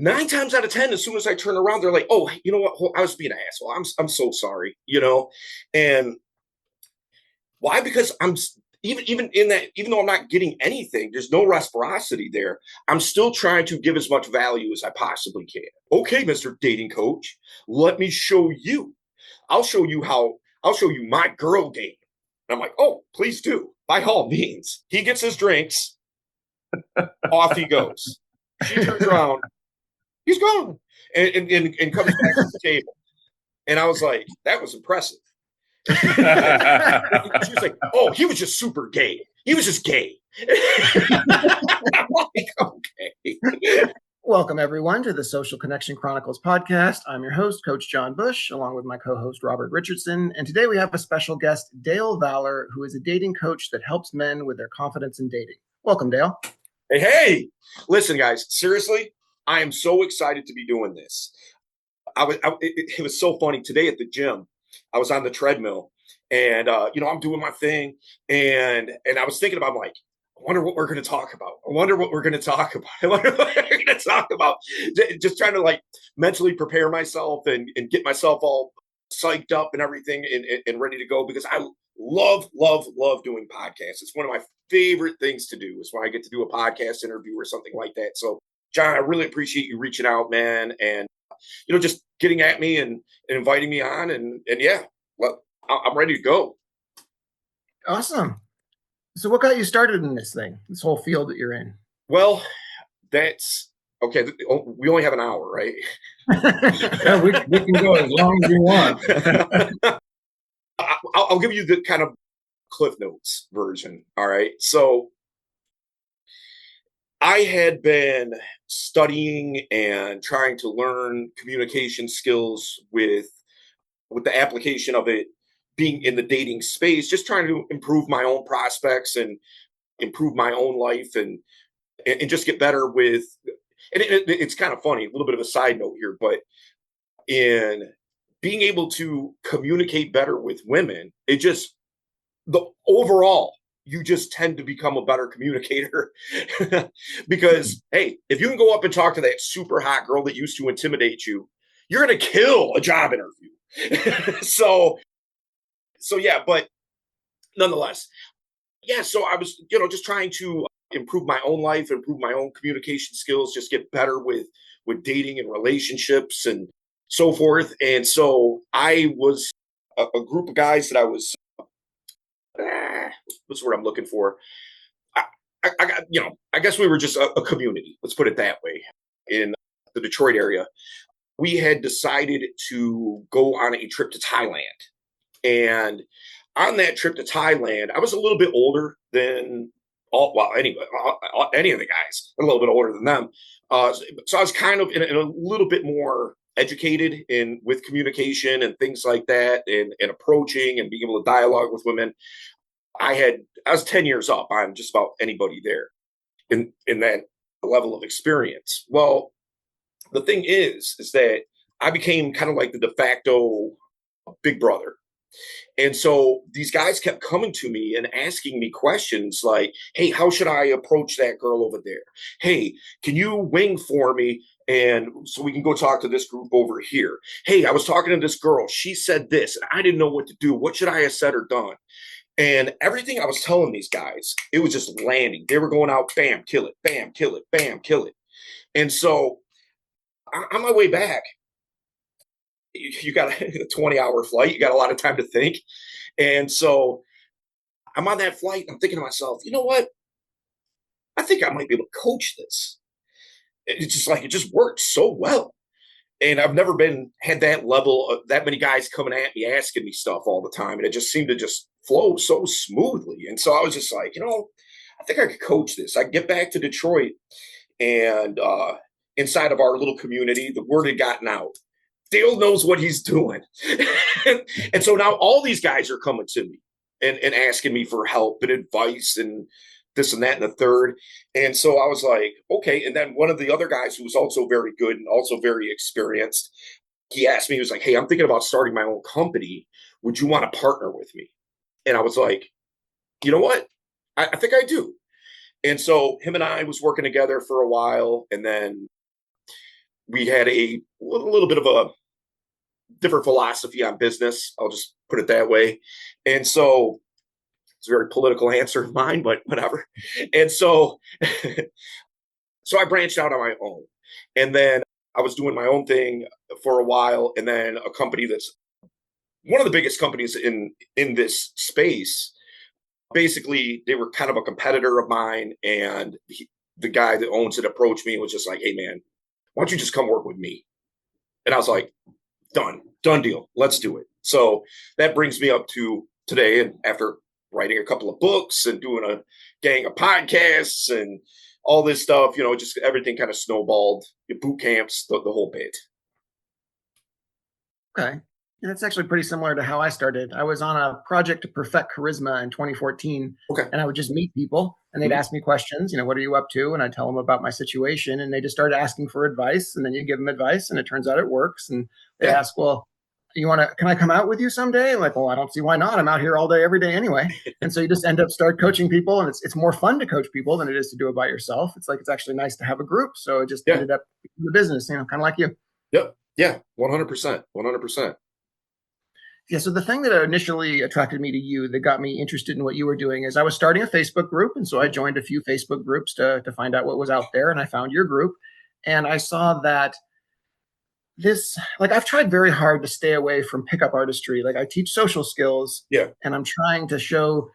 nine times out of 10, as soon as I turn around, they're like, oh, you know what? I was being an asshole. I'm so sorry, And why? Because even in that, even though I'm not getting anything, there's no reciprocity there. I'm still trying to give as much value as I possibly can. Okay, Mr. Dating Coach, let me show you. I'll show you my girl game. And I'm like, oh, please do. By all means. He gets his drinks, off he goes. She turns around, he's gone, and comes back to the table. And I was like, that was impressive. And she was like, oh, he was just super gay. He was just gay. I'm like, okay. Welcome, everyone, to the Social Connection Chronicles podcast. I'm your host, Coach John Bush, along with my co-host, Robert Richardson. And today we have a special guest, Dale Valor, who is a dating coach that helps men with their confidence in dating. Welcome, Dale. Hey. Listen, guys, seriously, I am so excited to be doing this. It was so funny. Today at the gym, I was on the treadmill, and I'm doing my thing, and I was thinking about, I'm like, I wonder what we're going to talk about. I wonder what we're going to talk about. I wonder what we're going to talk about. Just trying to like mentally prepare myself and get myself all psyched up and everything and ready to go, because I love doing podcasts. It's one of my favorite things to do is when I get to do a podcast interview or something like that. So, John, I really appreciate you reaching out, man, and just getting at me and inviting me on, and yeah, well, I'm ready to go. Awesome. So what got you started in this whole field that you're in? Well, that's okay. We only have an hour, right? Yeah, we can go as long as we want. I'll give you the kind of Cliff Notes version. All right. So I had been studying and trying to learn communication skills with the application of it being in the dating space, just trying to improve my own prospects and improve my own life and just get better with. And it's kind of funny, a little bit of a side note here, but in being able to communicate better with women, the overall, you just tend to become a better communicator because, hey, if you can go up and talk to that super hot girl that used to intimidate you, you're going to kill a job interview. so yeah, but nonetheless, yeah. So I was, just trying to improve my own life, improve my own communication skills, just get better with dating and relationships and so forth. And so I was a group of guys that I was, what's the word I'm looking for? I got, I guess we were just a community. Let's put it that way. In the Detroit area, we had decided to go on a trip to Thailand. And on that trip to Thailand, I was a little bit older than any of the guys, a little bit older than them. So I was kind of in a little bit more educated with communication and things like that, and approaching and being able to dialogue with women. I was 10 years up on just about anybody there in that level of experience. Well, the thing is that I became kind of like the de facto big brother. And so these guys kept coming to me and asking me questions like, hey, how should I approach that girl over there? Hey, can you wing for me? And so we can go talk to this group over here. Hey, I was talking to this girl. She said this, and I didn't know what to do. What should I have said or done? And everything I was telling these guys, it was just landing. They were going out, bam, kill it, bam, kill it, bam, kill it. And so on my way back, you got a 20-hour flight. You got a lot of time to think. And so I'm on that flight. I'm thinking to myself, you know what? I think I might be able to coach this. It's just like, it just worked so well. And I've never had that level of that many guys coming at me, asking me stuff all the time. And it just seemed to just flow so smoothly. And so I was just like, I think I could coach this. I could get back to Detroit, and inside of our little community, the word had gotten out. Dale knows what he's doing. And so now all these guys are coming to me and asking me for help and advice and this and that and the third. And so I was like, okay. And then one of the other guys who was also very good and also very experienced, he asked me, he was like, hey, I'm thinking about starting my own company. Would you want to partner with me? And I was like, you know what? I think I do. And so him and I was working together for a while. And then we had a little bit of a different philosophy on business. I'll just put it that way. And so it's a very political answer of mine, but whatever. And so, so I branched out on my own. And then I was doing my own thing for a while. And then a company that's one of the biggest companies in this space, basically they were kind of a competitor of mine. And the guy that owns it approached me and was just like, hey man, why don't you just come work with me? And I was like, done deal. Let's do it. So that brings me up to today. And after writing a couple of books and doing a gang of podcasts and all this stuff, just everything kind of snowballed, boot camps, the whole bit. Okay. And it's actually pretty similar to how I started. I was on a project to perfect charisma in 2014. Okay. And I would just meet people and they'd ask me questions, what are you up to? And I'd tell them about my situation and they just started asking for advice. And then you give them advice and it turns out it works. And they ask, well, can I come out with you someday? I'm like, well, I don't see why not. I'm out here all day, every day anyway. And so you just end up start coaching people and it's more fun to coach people than it is to do it by yourself. It's like, it's actually nice to have a group. So it just ended up the business, kind of like you. Yep. Yeah. 100%. 100%. Yeah. So the thing that initially attracted me to you, that got me interested in what you were doing, is I was starting a Facebook group. And so I joined a few Facebook groups to find out what was out there. And I found your group and I saw that I've tried very hard to stay away from pickup artistry. Like I teach social skills and I'm trying to show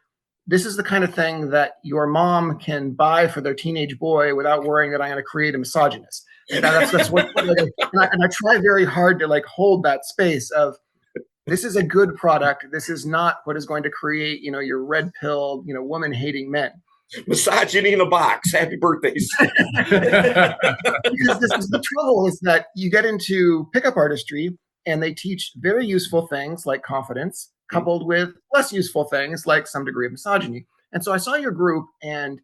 this is the kind of thing that your mom can buy for their teenage boy without worrying that I'm going to create a misogynist. And that's what, and I try very hard to hold that space of, this is a good product. This is not what is going to create, your red pilled, woman hating men. Misogyny in a box. Happy birthdays. Because this is the trouble is that you get into pickup artistry and they teach very useful things like confidence coupled with less useful things like some degree of misogyny. And so I saw your group and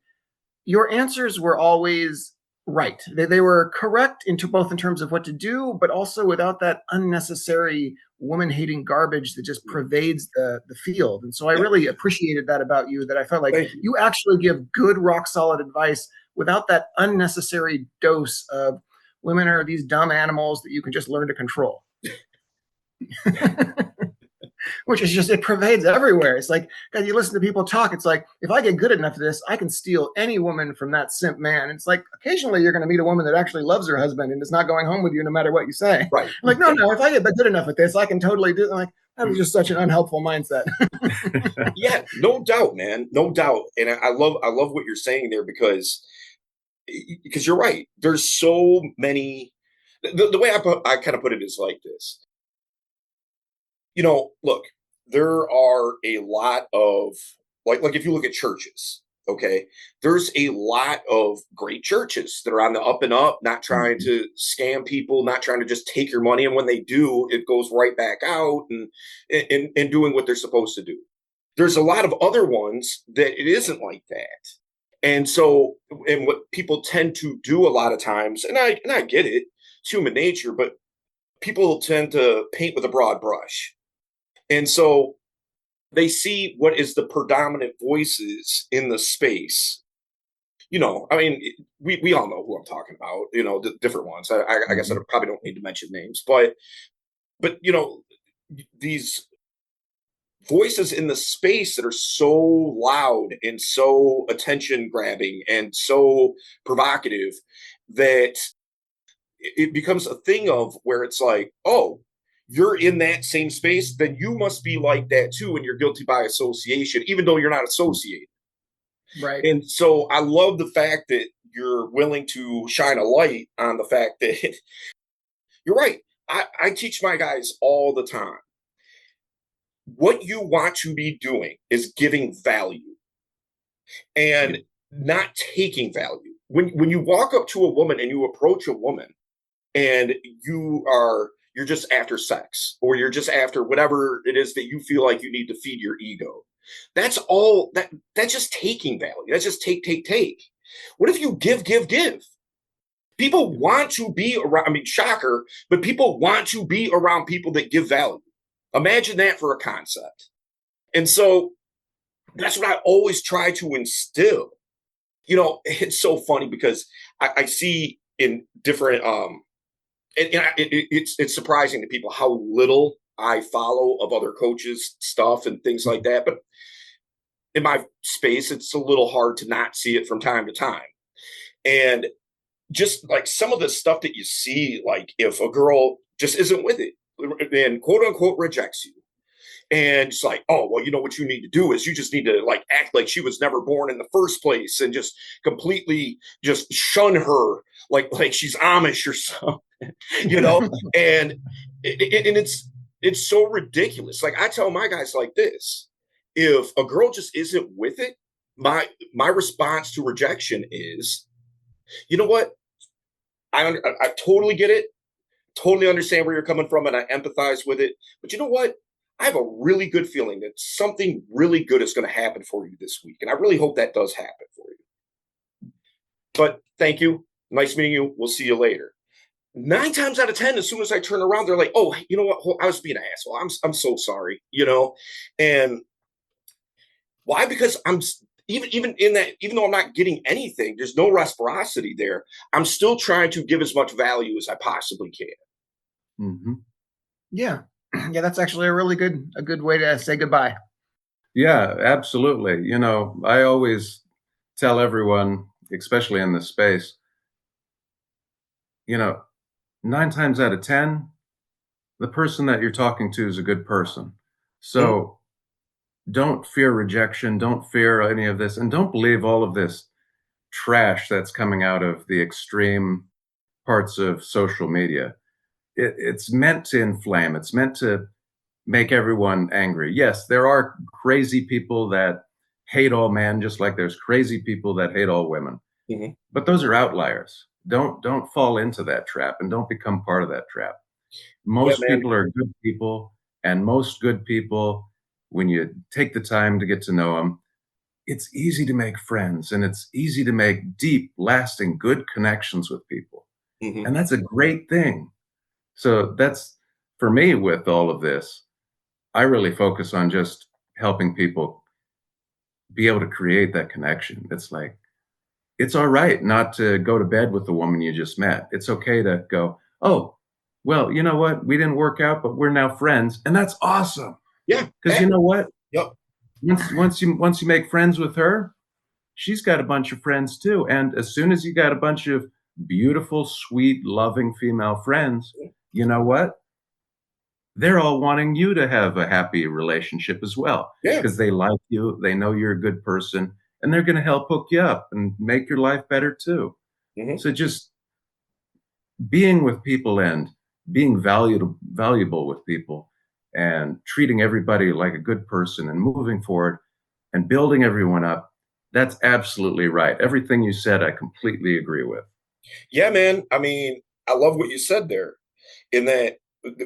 your answers were always right. They were correct both in terms of what to do, but also without that unnecessary woman-hating garbage that just pervades the field. And so I really appreciated that about you, that I felt like you actually give good, rock-solid advice without that unnecessary dose of women are these dumb animals that you can just learn to control. Which is just, it pervades everywhere. It's like, God, you listen to people talk. It's like, if I get good enough at this, I can steal any woman from that simp man. It's like, occasionally you're going to meet a woman that actually loves her husband and is not going home with you no matter what you say. Right. I'm like, no, if I get good enough at this, I can totally do it. I'm like, that was just such an unhelpful mindset. Yeah, no doubt, man. No doubt. And I love what you're saying there because you're right. There's so many, the way I kind of put it is like this. Look, there are a lot of like if you look at churches, okay, there's a lot of great churches that are on the up and up, not trying to scam people, not trying to just take your money. And when they do, it goes right back out and doing what they're supposed to do. There's a lot of other ones that it isn't like that. And so, and what people tend to do a lot of times, and I get it, it's human nature, but people tend to paint with a broad brush. And so they see what is the predominant voices in the space. We all know who I'm talking about, the different ones. I guess I probably don't need to mention names, but these voices in the space that are so loud and so attention grabbing and so provocative that it becomes a thing of where it's like, oh, you're in that same space, then you must be like that too, and you're guilty by association, even though you're not associated. Right. And so I love the fact that you're willing to shine a light on the fact that you're right. I teach my guys all the time. What you want to be doing is giving value and not taking value. When you walk up to a woman and you approach a woman and you're just after sex or you're just after whatever it is that you feel like you need to feed your ego. That's all that's just taking value. That's just take. What if you give? People want to be around, shocker, but people want to be around people that give value. Imagine that for a concept. And so that's what I always try to instill. It's so funny because I see in different it's surprising to people how little I follow of other coaches' stuff and things like that. But in my space, it's a little hard to not see it from time to time. And just like some of the stuff that you see, like if a girl just isn't with it and quote unquote rejects you, and it's like, oh, well, you know what you need to do is you just need to like act like she was never born in the first place and just completely just shun her like she's Amish or something, you know? And it's so ridiculous. Like I tell my guys like this: if a girl just isn't with it, my response to rejection is, you know what? I totally get it, totally understand where you're coming from, and I empathize with it. But you know what? I have a really good feeling that something really good is going to happen for you this week. And I really hope that does happen for you. But thank you. Nice meeting you. We'll see you later. 9 times out of 10, as soon as I turn around, they're like, oh, you know what? I was being an asshole. I'm so sorry, you know? And why? Because I'm even in that, even though I'm not getting anything, there's no reciprocity there. I'm still trying to give as much value as I possibly can. Mm-hmm. Yeah. Yeah, that's actually a good way to say goodbye. Yeah, absolutely. You know, I always tell everyone, especially in this space, you know, 9 times out of 10, the person that you're talking to is a good person. So don't fear rejection. Don't fear any of this. And don't believe all of this trash that's coming out of the extreme parts of social media. It's meant to inflame. It's meant to make everyone angry. Yes, there are crazy people that hate all men, just like there's crazy people that hate all women. Mm-hmm. But those are outliers. Don't fall into that trap and don't become part of that trap. Most people are good people, and most good people, when you take the time to get to know them, it's easy to make friends and it's easy to make deep, lasting, good connections with people. Mm-hmm. And that's a great thing. So that's for me with all of this. I really focus on just helping people be able to create that connection. It's like, it's all right not to go to bed with the woman you just met. It's okay to go, oh, well, you know what? We didn't work out, but we're now friends. And that's awesome. Yeah. Because you know what? Yep. Once you make friends with her, she's got a bunch of friends too. And as soon as you got a bunch of beautiful, sweet, loving female friends, you know what? They're all wanting you to have a happy relationship as well. Yeah. Because they like you, they know you're a good person, and they're going to help hook you up and make your life better too. Mm-hmm. So just being with people and being valuable with people and treating everybody like a good person and moving forward and building everyone up. That's absolutely right. Everything you said, I completely agree with. Yeah, man. I mean, I love what you said there. In that,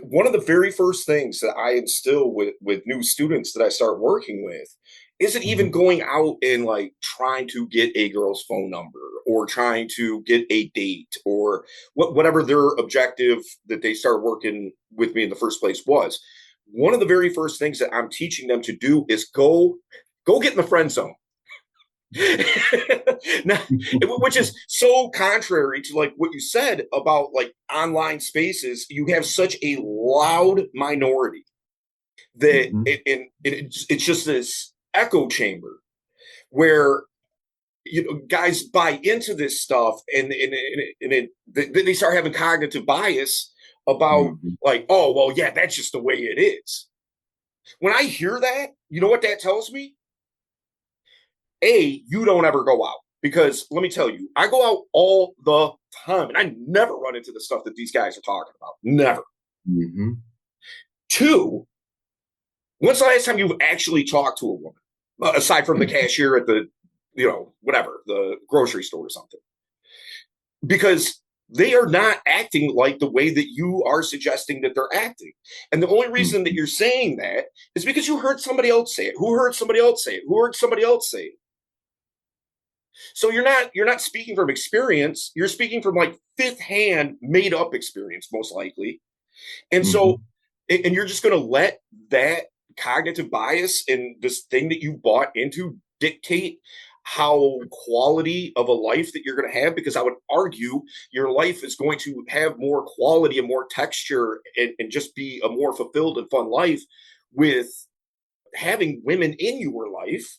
one of the very first things that I instill with new students that I start working with isn't even going out and like trying to get a girl's phone number or trying to get a date or whatever their objective that they started working with me in the first place was. One of the very first things that I'm teaching them to do is go get in the friend zone. Now, which is so contrary to like what you said about like online spaces. You have such a loud minority that it's just this echo chamber where guys buy into this stuff and they start having cognitive bias about like, oh well, yeah, that's just the way it is. When I hear that, you know what that tells me? You don't ever go out, because let me tell you, I go out all the time and I never run into the stuff that these guys are talking about. Never. Mm-hmm. 2, when's the last time you've actually talked to a woman, aside from the cashier at the, whatever, the grocery store or something? Because they are not acting like the way that you are suggesting that they're acting. And the only reason that you're saying that is because you heard somebody else say it. Who heard somebody else say it? Who heard somebody else say it? So you're not speaking from experience. You're speaking from like fifth hand made up experience, most likely. And so, and you're just going to let that cognitive bias and this thing that you bought into dictate how quality of a life that you're going to have, because I would argue your life is going to have more quality and more texture and just be a more fulfilled and fun life with having women in your life.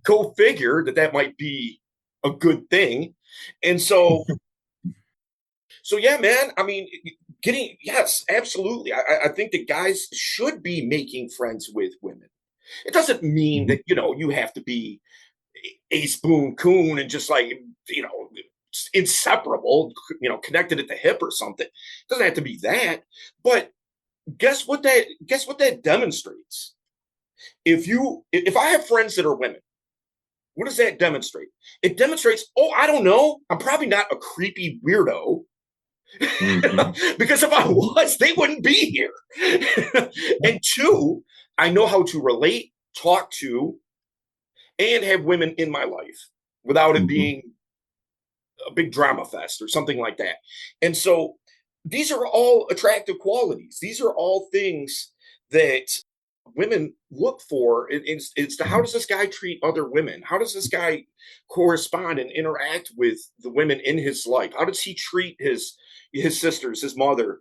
Go figure that might be a good thing. And so yeah, man, I mean, yes, absolutely. I think that guys should be making friends with women. It doesn't mean that, you have to be ace boon coon and just like, you know, inseparable, connected at the hip or something. It doesn't have to be that. But guess what that demonstrates? If I have friends that are women, what does that demonstrate? It demonstrates, oh, I don't know, I'm probably not a creepy weirdo. Because if I was, they wouldn't be here. And two, I know how to relate, talk to, and have women in my life without it being a big drama fest or something like that. And so these are all attractive qualities. These are all things that women look for. It's to how does this guy treat other women? How does this guy correspond and interact with the women in his life? How does he treat his sisters, his mother,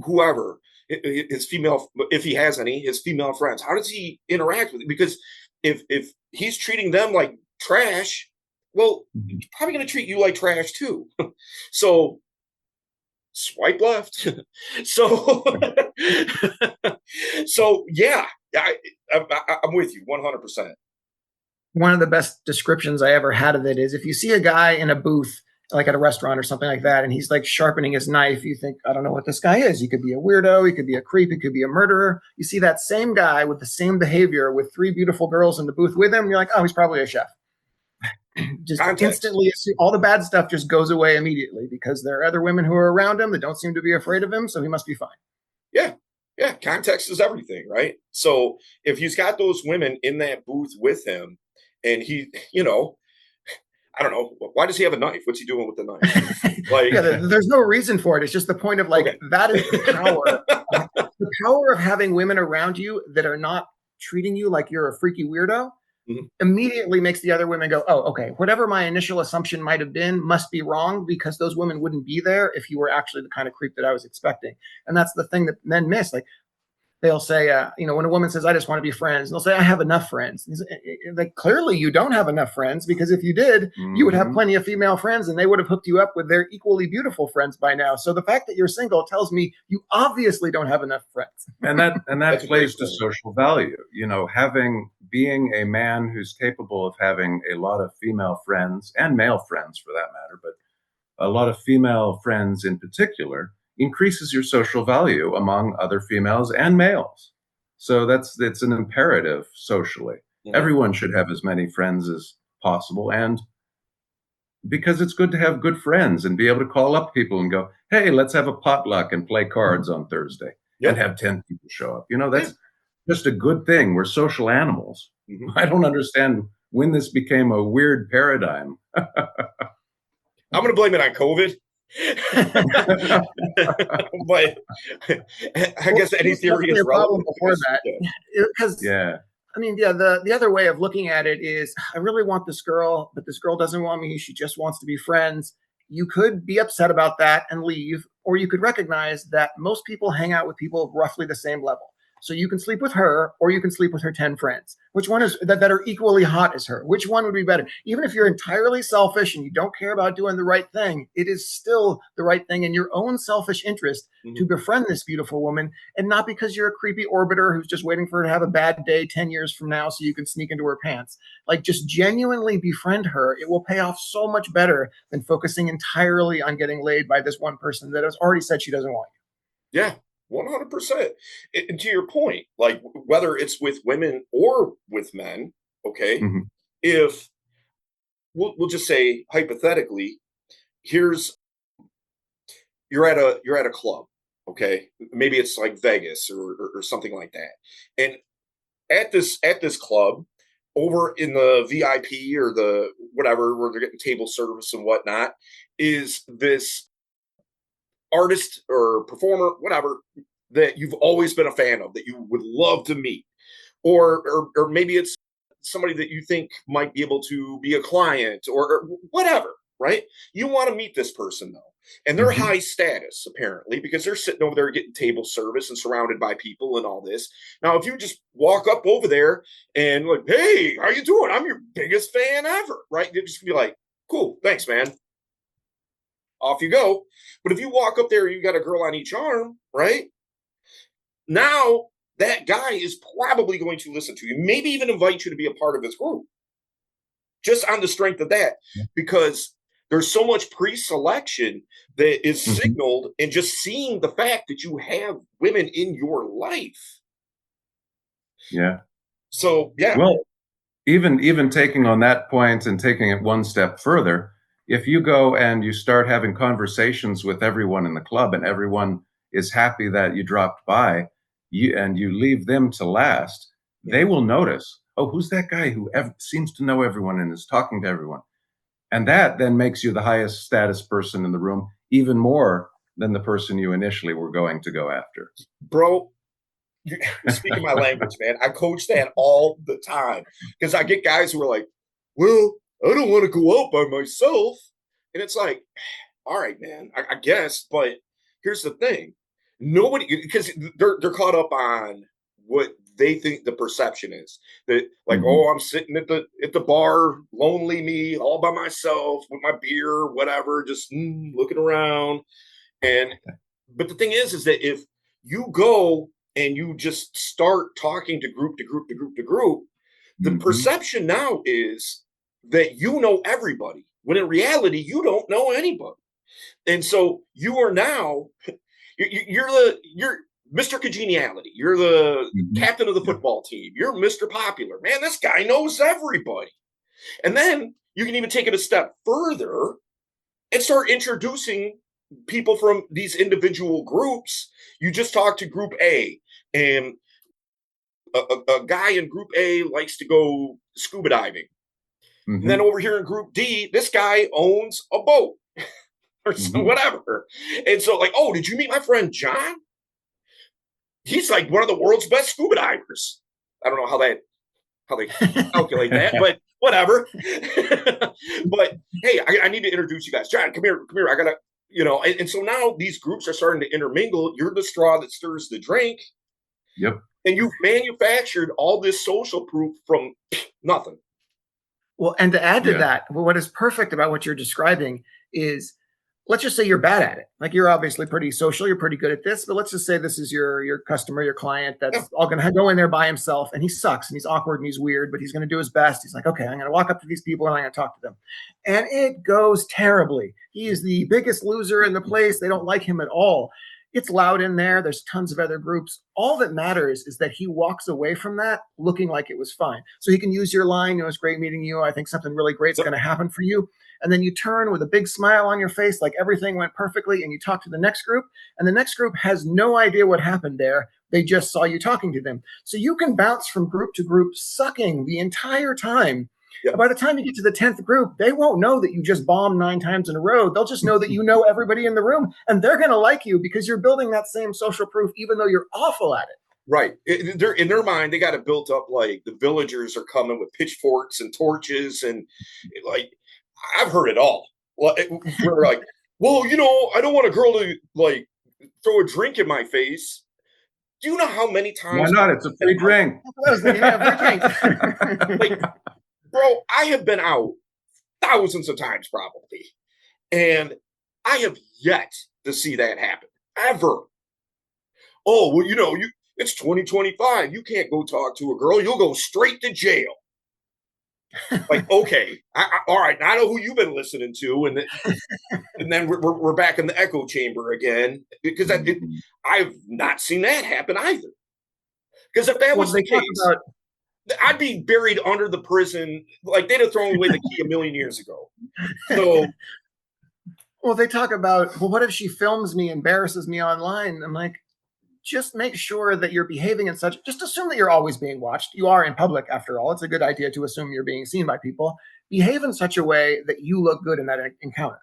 whoever, his female, if he has any, his female friends? How does he interact with it? Because if he's treating them like trash, well, he's probably going to treat you like trash too. So swipe left. so so yeah, I'm with you 100%. One of the best descriptions I ever had of it is if you see a guy in a booth, like at a restaurant or something like that, and he's like sharpening his knife, you think, I don't know what this guy is. He could be a weirdo. He could be a creep. He could be a murderer. You see that same guy with the same behavior with 3 beautiful girls in the booth with him. You're like, oh, he's probably a chef. Just Context. Instantly, all the bad stuff just goes away immediately because there are other women who are around him that don't seem to be afraid of him. So he must be fine. Yeah. Yeah. Context is everything, right? So if he's got those women in that booth with him and he, I don't know. Why does he have a knife? What's he doing with the knife? Like, yeah, there's no reason for it. It's just the point of like, that is the power. The power of having women around you that are not treating you like you're a freaky weirdo immediately makes the other women go, oh, okay, whatever my initial assumption might have been must be wrong because those women wouldn't be there if you were actually the kind of creep that I was expecting. And that's the thing that men miss. Like, they'll say, when a woman says, I just want to be friends, and they'll say, I have enough friends. Like, clearly you don't have enough friends, because if you did, you would have plenty of female friends and they would have hooked you up with their equally beautiful friends by now. So the fact that you're single tells me you obviously don't have enough friends. And that plays to social value. Being a man who's capable of having a lot of female friends and male friends for that matter, but a lot of female friends in particular, increases your social value among other females and males. So it's an imperative socially. Yeah. Everyone should have as many friends as possible, and because it's good to have good friends and be able to call up people and go, hey, let's have a potluck and play cards on Thursday and have 10 people show up. That's just a good thing. We're social animals. I don't understand when this became a weird paradigm. I'm going to blame it on COVID. But I guess any theory is relevant. Before that, because the other way of looking at it is, I really want this girl, but this girl doesn't want me. She just wants to be friends. You could be upset about that and leave, or you could recognize that most people hang out with people of roughly the same level. So you can sleep with her, or you can sleep with her 10 friends. Which one is that are equally hot as her? Which one would be better? Even if you're entirely selfish and you don't care about doing the right thing, it is still the right thing in your own selfish interest to befriend this beautiful woman, and not because you're a creepy orbiter who's just waiting for her to have a bad day 10 years from now so you can sneak into her pants. Like, just genuinely befriend her. It will pay off so much better than focusing entirely on getting laid by this one person that has already said she doesn't want you. Yeah. 100%. And to your point, like, whether it's with women or with men, okay, if we'll just say hypothetically, you're at a club, okay, maybe it's like Vegas or something like that, and at this club, over in the VIP or the whatever, where they're getting table service and whatnot, is this artist or performer, whatever, that you've always been a fan of, that you would love to meet, or maybe it's somebody that you think might be able to be a client or whatever, right? You want to meet this person though. And they're Mhm. high status, apparently, because they're sitting over there getting table service and surrounded by people and all this. Now, if you just walk up over there and like, hey, how you doing? I'm your biggest fan ever, right? You'd just be like, cool, thanks, man. Off you go. But if you walk up there, you got a girl on each arm, right? Now that guy is probably going to listen to you, maybe even invite you to be a part of his group, just on the strength of that, because there's so much pre-selection that is Mhm. signaled, and just seeing the fact that you have women in your life. Yeah. So yeah. Well, even taking on that point and taking it one step further, if you go and you start having conversations with everyone in the club and everyone is happy that you dropped by, you leave them to last, they will notice, oh, who's that guy who seems to know everyone and is talking to everyone? And that then makes you the highest status person in the room, even more than the person you initially were going to go after. Bro, you're speaking my language, man. I coach that all the time because I get guys who are like, well, I don't want to go out by myself. And it's like, all right, man, I guess. But here's the thing. Nobody, because they're caught up on what they think the perception is. That like, Mhm. oh, I'm sitting at the bar, lonely me, all by myself with my beer, whatever, just looking around. And but the thing is that if you go and you just start talking to group to group to group to group, the Mhm. perception now is that you know everybody, when in reality you don't know anybody. And so you are now you're Mr. Congeniality. You're the Mhm. captain of the Yep. football team. You're Mr. Popular. Man, this guy knows everybody. And then you can even take it a step further and start introducing people from these individual groups. You just talk to group A, and a guy in group A likes to go scuba diving. And then Mhm. over here in group D, this guy owns a boat or Mhm. whatever. And so, like, oh, did you meet my friend John? He's like one of the world's best scuba divers. I don't know how they calculate that, but whatever. But hey, I need to introduce you guys. John, come here. I gotta, and so now these groups are starting to intermingle. You're the straw that stirs the drink, Yep. and you've manufactured all this social proof from nothing. Well, and to add to Yeah. that, what is perfect about what you're describing is, let's just say you're bad at it. Like, you're obviously pretty social, you're pretty good at this, but let's just say this is your customer, your client Yeah, that's all going to go in there by himself, and he sucks and he's awkward and he's weird, but he's going to do his best. He's like, okay, I'm going to walk up to these people and I'm going to talk to them. And it goes terribly. He is the biggest loser in the place. They don't like him at all. It's loud in there. There's tons of other groups. All that matters is that he walks away from that looking like it was fine. So he can use your line, it was great meeting you. I think something really great is yep, going to happen for you. And then you turn with a big smile on your face, like everything went perfectly, and you talk to the next group, and the next group has no idea what happened there. They just saw you talking to them. So you can bounce from group to group, sucking the entire time. And yep. by the time you get to the 10th group, they won't know that you just bombed 9 times in a row. They'll just know that you know everybody in the room, and they're going to like you because you're building that same social proof, even though you're awful at it. Right. They're in their mind, they got it built up like the villagers are coming with pitchforks and torches, and like I've heard it all. We're like, well, I don't want a girl to like throw a drink in my face. Do you know how many Why times not? It's a free drink. That's what I was thinking. Yeah, free like, drinks. bro, I have been out thousands of times probably, and I have yet to see that happen ever. Oh, well, it's 2025. You can't go talk to a girl. You'll go straight to jail. Like, okay, all right, I know who you've been listening to, and then we're back in the echo chamber again because I've not seen that happen either. Because if that Well, was they the talk case, about I'd be buried under the prison. Like they'd have thrown away the key a million years ago. So well, they talk about, well, what if she films me, embarrasses me online? I'm like, just make sure that you're behaving in such, just assume that you're always being watched. You are in public, after all. It's a good idea to assume you're being seen by people. Behave in such a way that you look good in that encounter.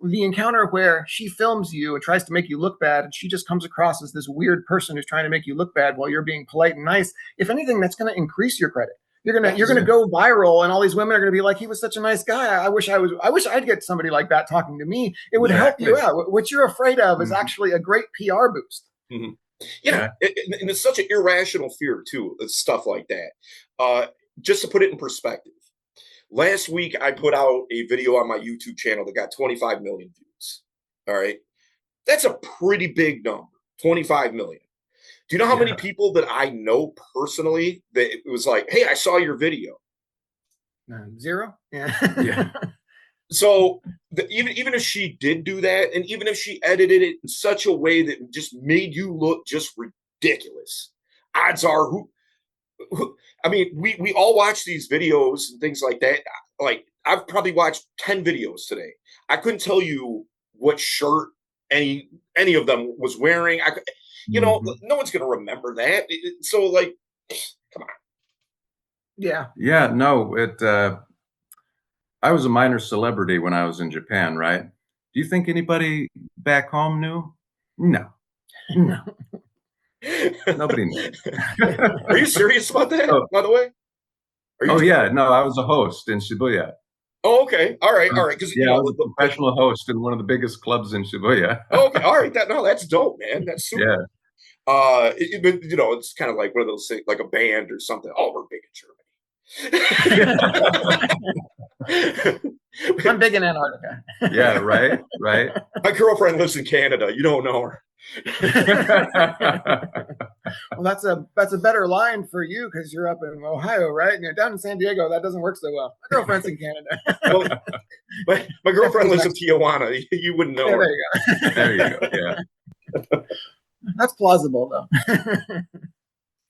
The encounter where she films you and tries to make you look bad, and she just comes across as this weird person who's trying to make you look bad while you're being polite and nice, if anything, that's going to increase your credit. you're gonna go viral, and all these women are gonna be like, he was such a nice guy. I wish I'd get somebody like that talking to me. It would help you out. What you're afraid of is actually a great PR boost. Yeah, and it's such an irrational fear too. Stuff like that. Just to put it in perspective, last week I put out a video on my YouTube channel that got 25 million views. All right, that's a pretty big number. 25 million. Do you know how many people that I know personally that it was like, hey, I saw your video? Zero. Yeah. So even if she did do that, and even if she edited it in such a way that just made you look just ridiculous, odds are I mean, we all watch these videos and things like that. Like, I've probably watched 10 videos today. I couldn't tell you what shirt any of them was wearing. No one's going to remember that. So, like, come on. Yeah. Yeah, no, I was a minor celebrity when I was in Japan, right? Do you think anybody back home knew? No. Nobody knew. Are you serious about that, by the way? Yeah, no, I was a host in Shibuya. Oh, okay. All right. Because I was a professional host in one of the biggest clubs in Shibuya. Okay. All right. That's dope, man. That's super. Yeah. It's kind of like one of those things, like a band or something. Oh, we're big in Germany. I'm big in Antarctica. Yeah, right. My girlfriend lives in Canada. You don't know her. Well, that's a better line for you because you're up in Ohio, right? And you're down in San Diego. That doesn't work so well. My girlfriend's in Canada. Well, my girlfriend lives in Tijuana. You wouldn't know her. There you go. Yeah. That's plausible, though.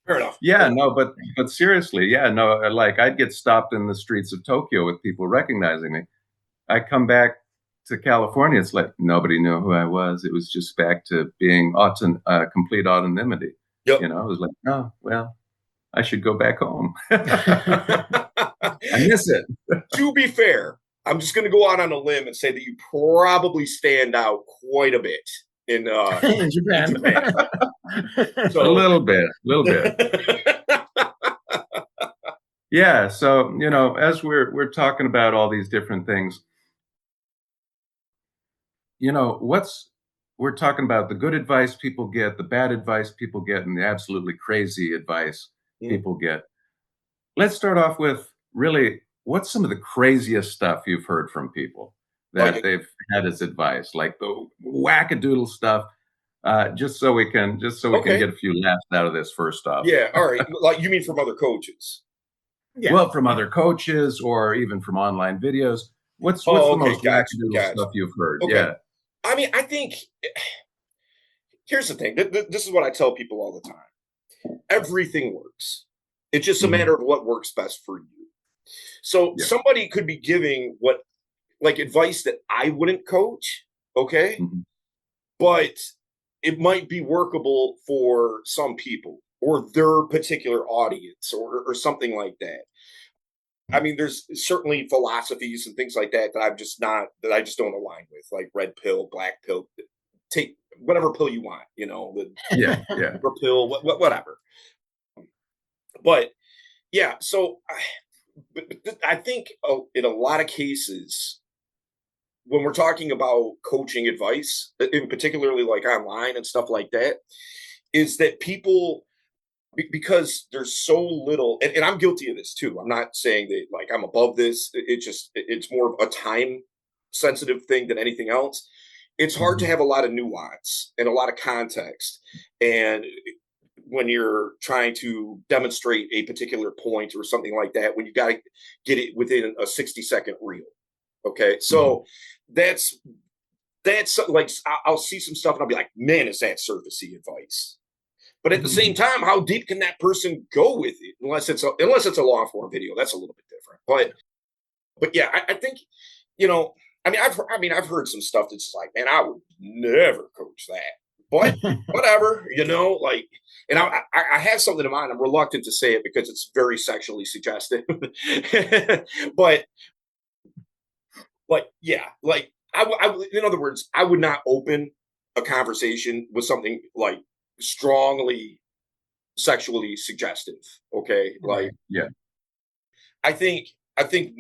Fair enough. Yeah, no, but seriously, yeah, no, like I'd get stopped in the streets of Tokyo with people recognizing me. I come back to California, it's like nobody knew who I was. It was just back to being complete anonymity. Yep. It was like, oh, well, I should go back home. I miss it. To be fair, I'm just going to go out on a limb and say that you probably stand out quite a bit in Japan. So, a little bit. Yeah. So, as we're talking about all these different things, we're talking about the good advice people get, the bad advice people get, and the absolutely crazy advice people get. Let's start off with really, what's some of the craziest stuff you've heard from people that they've had as advice, like the wackadoodle stuff, just so we can get a few laughs out of this first off. Yeah. All right. Like, you mean from other coaches? Yeah. Well, from other coaches or even from online videos. What's the most wackadoodle stuff you've heard? Okay. Yeah. I mean, I think here's the thing. This is what I tell people all the time. Everything works. It's just a matter of what works best for you. So somebody could be giving advice that I wouldn't coach, okay? But it might be workable for some people or their particular audience or something like that. I mean, there's certainly philosophies and things like that I just don't align with, like red pill, black pill. Take whatever pill you want, the pill, whatever. But yeah, so I think in a lot of cases, when we're talking about coaching advice, in particularly like online and stuff like that, is that people, because there's so little, and I'm guilty of this too. I'm not saying that like I'm above this. It's more of a time sensitive thing than anything else. It's hard to have a lot of nuance and a lot of context. And when you're trying to demonstrate a particular point or something like that, when you got to get it within a 60-second reel. Okay. So that's like, I'll see some stuff and I'll be like, man, is that surfacey advice? But at the same time, how deep can that person go with it? Unless it's a long form video, that's a little bit different. But yeah, I think, I've heard some stuff that's like, man, I would never coach that. But whatever, and I have something in mind. I'm reluctant to say it because it's very sexually suggestive. but yeah, like in other words, I would not open a conversation with something like strongly sexually suggestive. Okay. Like, yeah. I think I think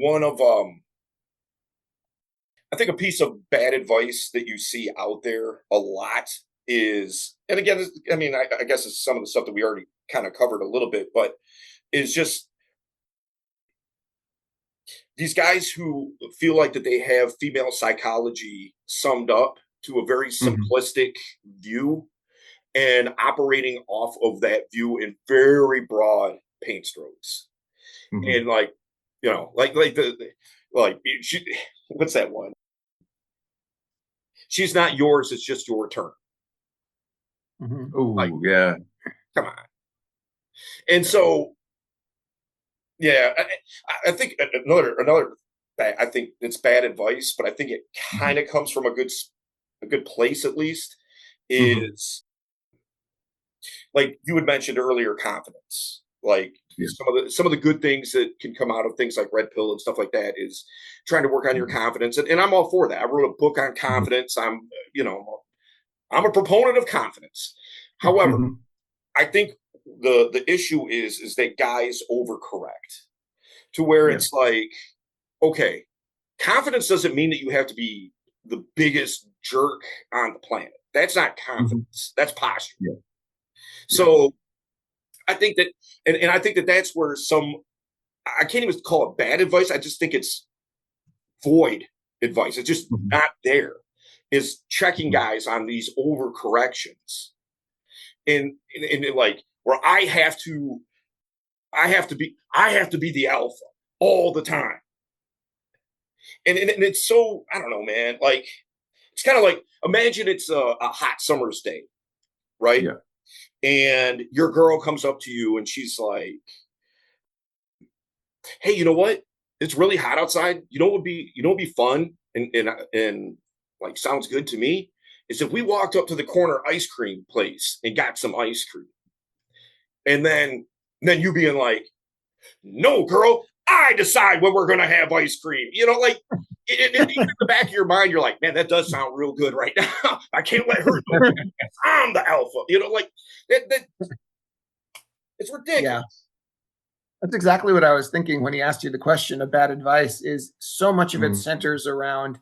a piece of bad advice that you see out there a lot is, and again, I mean, I guess it's some of the stuff that we already kind of covered a little bit, but is just these guys who feel like that they have female psychology summed up to a very Hmm. simplistic view and operating off of that view in very broad paint strokes. Hmm. And like, like she, what's that one? She's not yours, it's just your turn. Mhm. Like, Oh, yeah. come on. And Yeah. so, yeah, I think I think it's bad advice, but I think it Hmm. kind of comes from a good place at least. Hmm. Is like you had mentioned earlier, confidence. Like Yeah. some of the good things that can come out of things like red pill and stuff like that is trying to work on your Hmm. confidence, and I'm all for that. I wrote a book on Hmm. confidence. You know I'm a proponent of confidence. However, Hmm. I think the issue is that guys overcorrect to where Yeah. it's like, okay, confidence doesn't mean that you have to be the biggest jerk on the planet. That's not Hmm. confidence. That's posture. Yeah. Yeah. So I think that, and I think that that's where I can't even call it bad advice. I just think it's void advice. It's just Hmm. not there. Is checking guys on these overcorrections and like where I have to be the alpha all the time. And it's so I don't know, man. Like it's kind of like imagine it's a hot summer's day, right? Yeah. And your girl comes up to you and she's like, "Hey, you know what? It's really hot outside. You know, what would be fun and like sounds good to me is if we walked up to the corner ice cream place and got some ice cream, and then you being like, no, girl, I decide when we're gonna have ice cream. You know, like even in the back of your mind, you're like, man, that does sound real good right now. I can't let her know that I'm the alpha. You know, like that it's Yeah. ridiculous. That's exactly what I was thinking when he asked you the question of bad advice is so much of it Hmm. centers around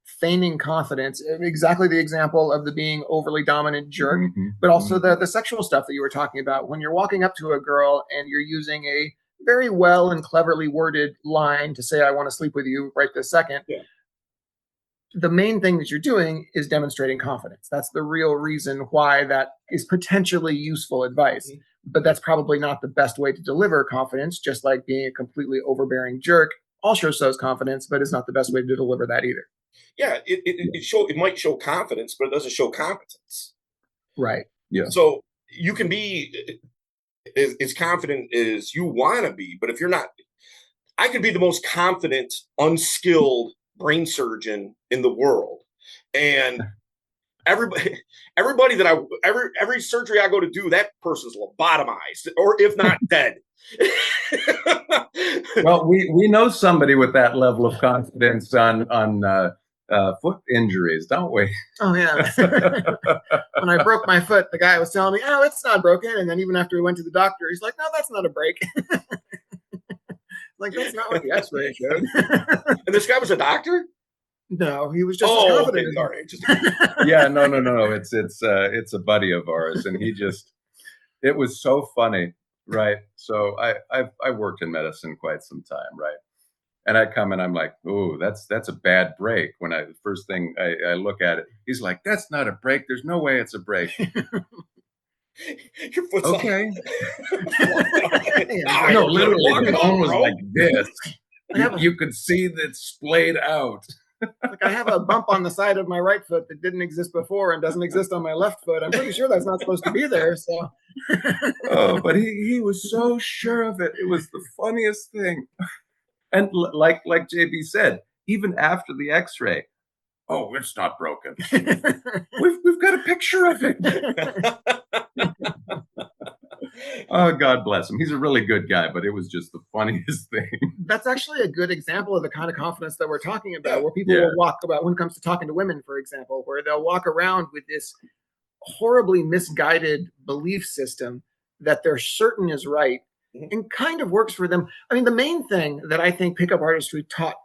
feigning confidence. Exactly the example of the being overly dominant jerk, Hmm. but also Hmm. the sexual stuff that you were talking about. When you're walking up to a girl and you're using a very well and cleverly worded line to say, I want to sleep with you right this second, Yeah. the main thing that you're doing is demonstrating confidence. That's the real reason why that is potentially useful advice. Mhm. But that's probably not the best way to deliver confidence, just like being a completely overbearing jerk also shows confidence, but it's not the best way to deliver that either. Yeah, it might show confidence, but it doesn't show competence. Right. Yeah. So you can be as confident as you want to be, but if you're not, I could be the most confident, unskilled brain surgeon in the world, and everybody everybody that every surgery I go to do, that person's lobotomized or if not dead. Well, we know somebody with that level of confidence on foot injuries, don't we? Oh, yeah. When I broke my foot, the guy was telling me, oh, it's not broken. And then even after we went to the doctor, he's like, no, that's not a break. Like, that's not what the x ray showed. And this guy was a doctor. No, he was just as Oh, okay, confident as all me. right, just Yeah, no, no, no. It's a buddy of ours, and he just it was so funny, right? So I worked in medicine quite some time, right? And I come and I'm like, oh, that's a bad break. When I the first thing I look at it, he's like, that's not a break. There's no way it's a break. your foot's not. Okay. Yeah, Ah, No, you're good. literally, Walk the it up, bone was bro. like this. I have a, You could see that splayed out. like I have a bump on the side of my right foot that didn't exist before and doesn't exist on my left foot. I'm pretty sure that's not supposed to be there. So Oh, but he was so sure of it. It was the funniest thing. And like JB said, even after the X-ray, oh, it's not broken. We've got a picture of it. Oh, God bless him. He's a really good guy, but it was just the funniest thing. that's actually a good example of the kind of confidence that we're talking about, Yeah, where people Yeah. will walk about when it comes to talking to women, for example, where they'll walk around with this horribly misguided belief system that they're certain is right. and kind of works for them. I mean, the main thing that I think pickup artistry taught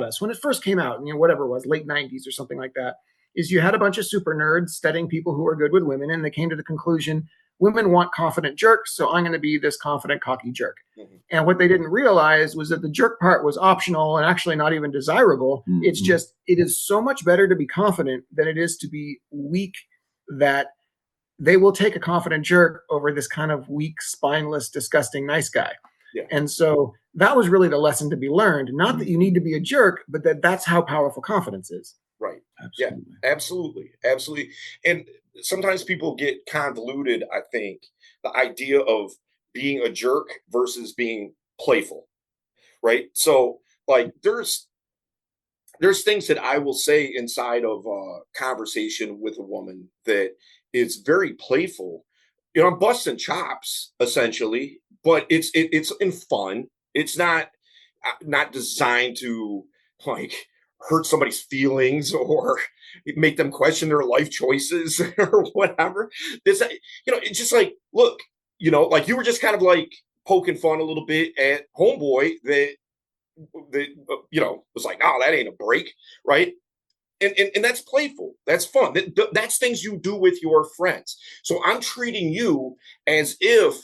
us when it first came out, whatever it was, late 90s or something like that, is you had a bunch of super nerds studying people who are good with women, and they came to the conclusion, women want confident jerks, so I'm going to be this confident, cocky jerk. Mm-hmm. And what they didn't realize was that the jerk part was optional and actually not even desirable. Mm-hmm. It's just, it is so much better to be confident than it is to be weak, that they will take a confident jerk over this kind of weak, spineless, disgusting, nice guy. Yeah. And so that was really the lesson to be learned. Not that you need to be a jerk, but that's how powerful confidence is. Right. Absolutely. Yeah, absolutely. Absolutely. And sometimes people get convoluted, I think, the idea of being a jerk versus being playful. Right. So like there's things that I will say inside of a conversation with a woman that is very playful. I'm busting chops essentially, but it's in fun. It's not designed to like hurt somebody's feelings or make them question their life choices or whatever. It's just like, look, like you were just kind of like poking fun a little bit at homeboy that was like, oh, that ain't a break, right? And that's playful. That's fun. That's things you do with your friends. So I'm treating you as if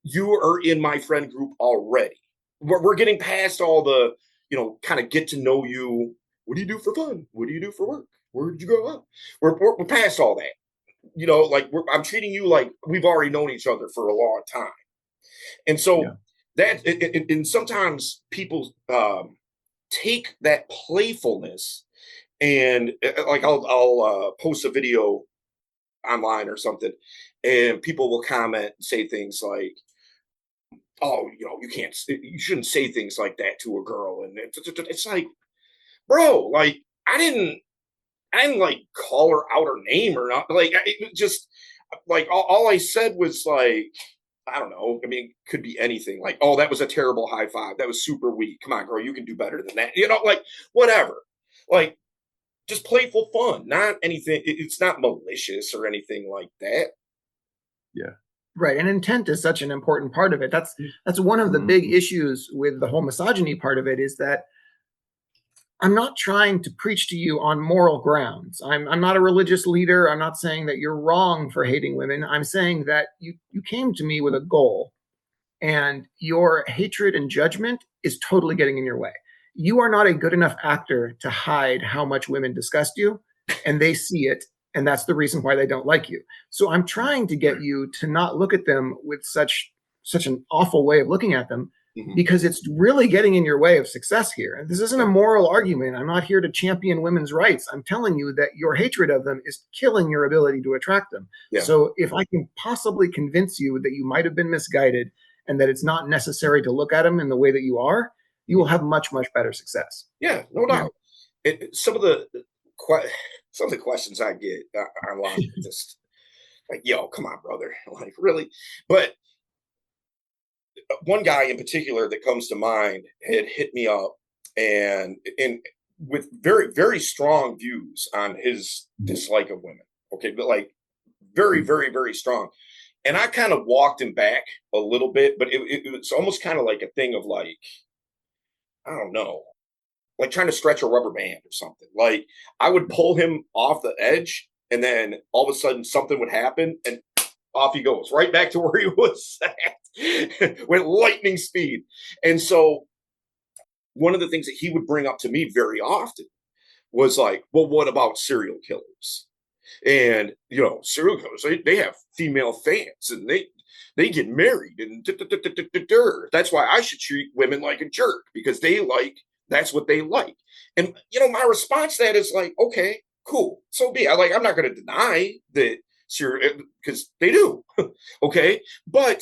you are in my friend group already. We're getting past all the, kind of get to know you. What do you do for fun? What do you do for work? Where did you grow up? We're past all that. I'm treating you like we've already known each other for a long time. And so and sometimes people take that playfulness and like I'll post a video online or something, and people will comment and say things like, "Oh, you shouldn't say things like that to a girl," and it's like, bro, like I didn't like call her out her name or not, like it just like all I said was like, I don't know. I mean, it could be anything. Like, oh, that was a terrible high five. That was super weak. Come on, girl, you can do better than that. Like whatever. Like just playful fun, not anything. It's not malicious or anything like that. Yeah. Right. And intent is such an important part of it. That's one of the big issues with the whole misogyny part of it, is that I'm not trying to preach to you on moral grounds. I'm not a religious leader. I'm not saying that you're wrong for hating women. I'm saying that you came to me with a goal, and your hatred and judgment is totally getting in your way. You are not a good enough actor to hide how much women disgust you, and they see it, and that's the reason why they don't like you. So I'm trying to get you to not look at them with such an awful way of looking at them, because it's really getting in your way of success here. And this isn't a moral argument. I'm not here to champion women's rights. I'm telling you that your hatred of them is killing your ability to attract them. Yeah. So if I can possibly convince you that you might have been misguided and that it's not necessary to look at them in the way that you are, you will have much, much better success. Yeah, no doubt. Some of the questions I get online are just like, yo, come on, brother. Like, really? But one guy in particular that comes to mind had hit me up and with very, very strong views on his dislike of women. Okay, but like very, very, very strong. And I kind of walked him back a little bit, but it was almost kind of like a thing of like, I don't know, like trying to stretch a rubber band or something. Like I would pull him off the edge, and then all of a sudden something would happen, and off he goes, right back to where he was at, with lightning speed. And so one of the things that he would bring up to me very often was like, well, what about serial killers? And, serial killers, they have female fans, and they get married, and that's why I should treat women like a jerk, because that's what they like. And, my response to that is like, okay, cool. So be it. I'm not going to deny that, because they do. Okay. But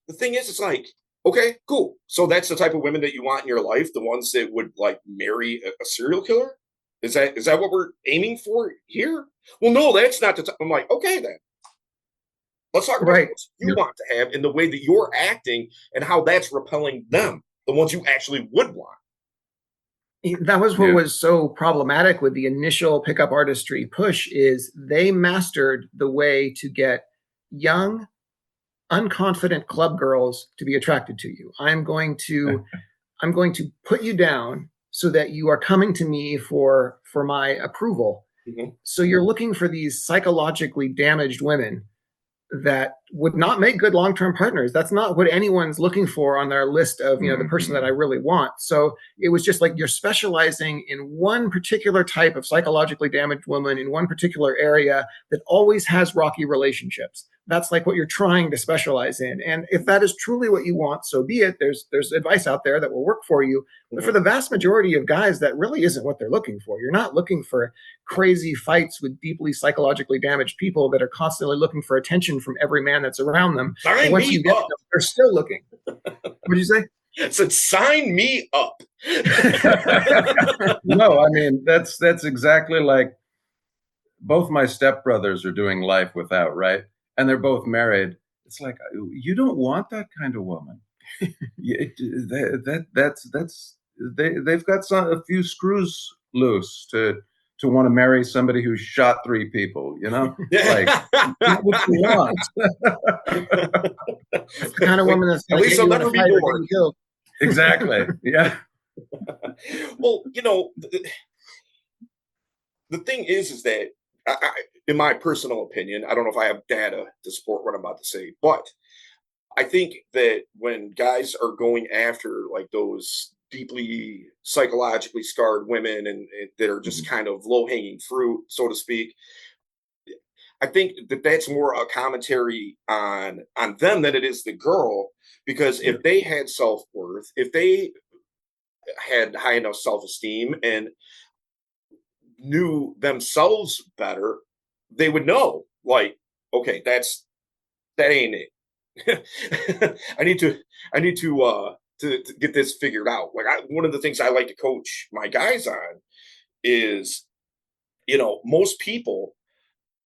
the thing is, it's like, okay, cool. So that's the type of women that you want in your life, the ones that would like marry a serial killer? Is that what we're aiming for here? Well, no, that's not the time. I'm like, okay, then. Let's talk about what you want to have in the way that you're acting and how that's repelling them, the ones you actually would want. That was what was so problematic with the initial pickup artistry push, is they mastered the way to get young, unconfident club girls to be attracted to you. I'm going to put you down so that you are coming to me for my approval. Mm-hmm. So you're looking for these psychologically damaged women that would not make good long-term partners. That's not what anyone's looking for on their list of, the person that I really want. So it was just like you're specializing in one particular type of psychologically damaged woman in one particular area that always has rocky relationships. That's like what you're trying to specialize in. And if that is truly what you want, so be it. There's advice out there that will work for you. But for the vast majority of guys, that really isn't what they're looking for. You're not looking for crazy fights with deeply psychologically damaged people that are constantly looking for attention from every man that's around them. Sign Once me you get up. them, they're still looking. What did you say? I said, sign me up. No, I mean, that's exactly like both my stepbrothers are doing life without, right? And they're both married. It's like, you don't want that kind of woman. They've got a few screws loose to want to marry somebody who shot 3 people, like not what you want. It's the kind of woman that's At least I'll never be bored. Exactly. Yeah. Well, the thing is that in my personal opinion, I don't know if I have data to support what I'm about to say, but I think that when guys are going after like those deeply psychologically scarred women and that are just kind of low hanging fruit, so to speak, I think that that's more a commentary on them than it is the girl, because if they had self worth, if they had high enough self esteem and knew themselves better, they would know, like, okay, that ain't it. I need to get this figured out. Like, one of the things I like to coach my guys on is, most people,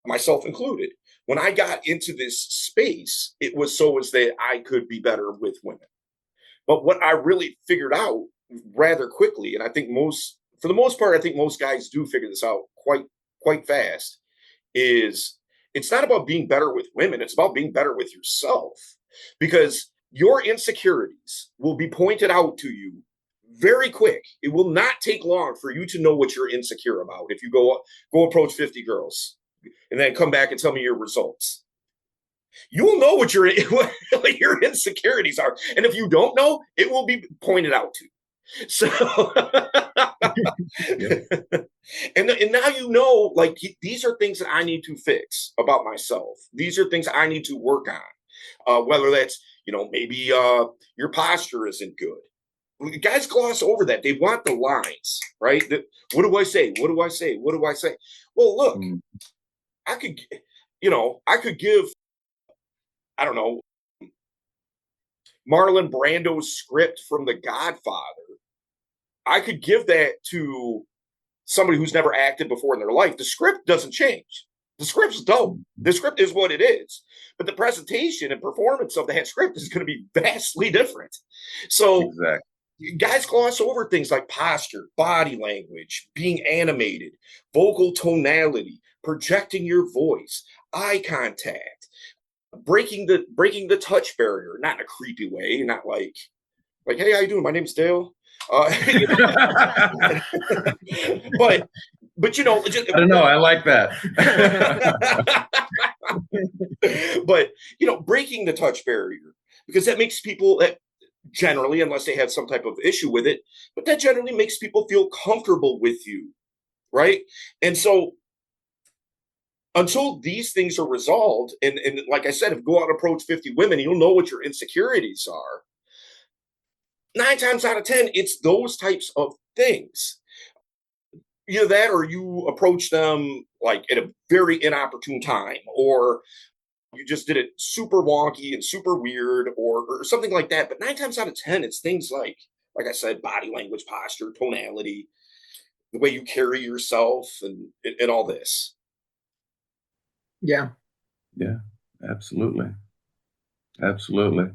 myself included, when I got into this space, it was so as that I could be better with women. But what I really figured out rather quickly, and I think for the most part, I think most guys do figure this out quite fast, is it's not about being better with women. It's about being better with yourself, because your insecurities will be pointed out to you very quick. It will not take long for you to know what you're insecure about. If you go approach 50 girls and then come back and tell me your results, you will know what what your insecurities are. And if you don't know, it will be pointed out to you. So, and now like, these are things that I need to fix about myself. These are things I need to work on. Whether that's, maybe your posture isn't good. Guys gloss over that. They want the lines, right? What do I say? What do I say? What do I say? Well, look, I could give, I don't know, Marlon Brando's script from The Godfather. I could give that to somebody who's never acted before in their life. The script doesn't change. The script's dope. The script is what it is. But the presentation and performance of that script is going to be vastly different. So guys gloss over things like posture, body language, being animated, vocal tonality, projecting your voice, eye contact, breaking the touch barrier, not in a creepy way, not like, hey, how you doing? My name's Dale. But I don't know. I like that. But breaking the touch barrier, because that makes people, that generally, unless they have some type of issue with it, but that generally makes people feel comfortable with you, right? And so until these things are resolved, and like I said, if you go out and approach 50 women, you'll know what your insecurities are. 9 times out of 10, it's those types of things. Either that, or you approach them like at a very inopportune time, or you just did it super wonky and super weird, or something like that. But 9 times out of 10, it's things like I said, body language, posture, tonality, the way you carry yourself, and all this. Yeah. Yeah, absolutely. Absolutely.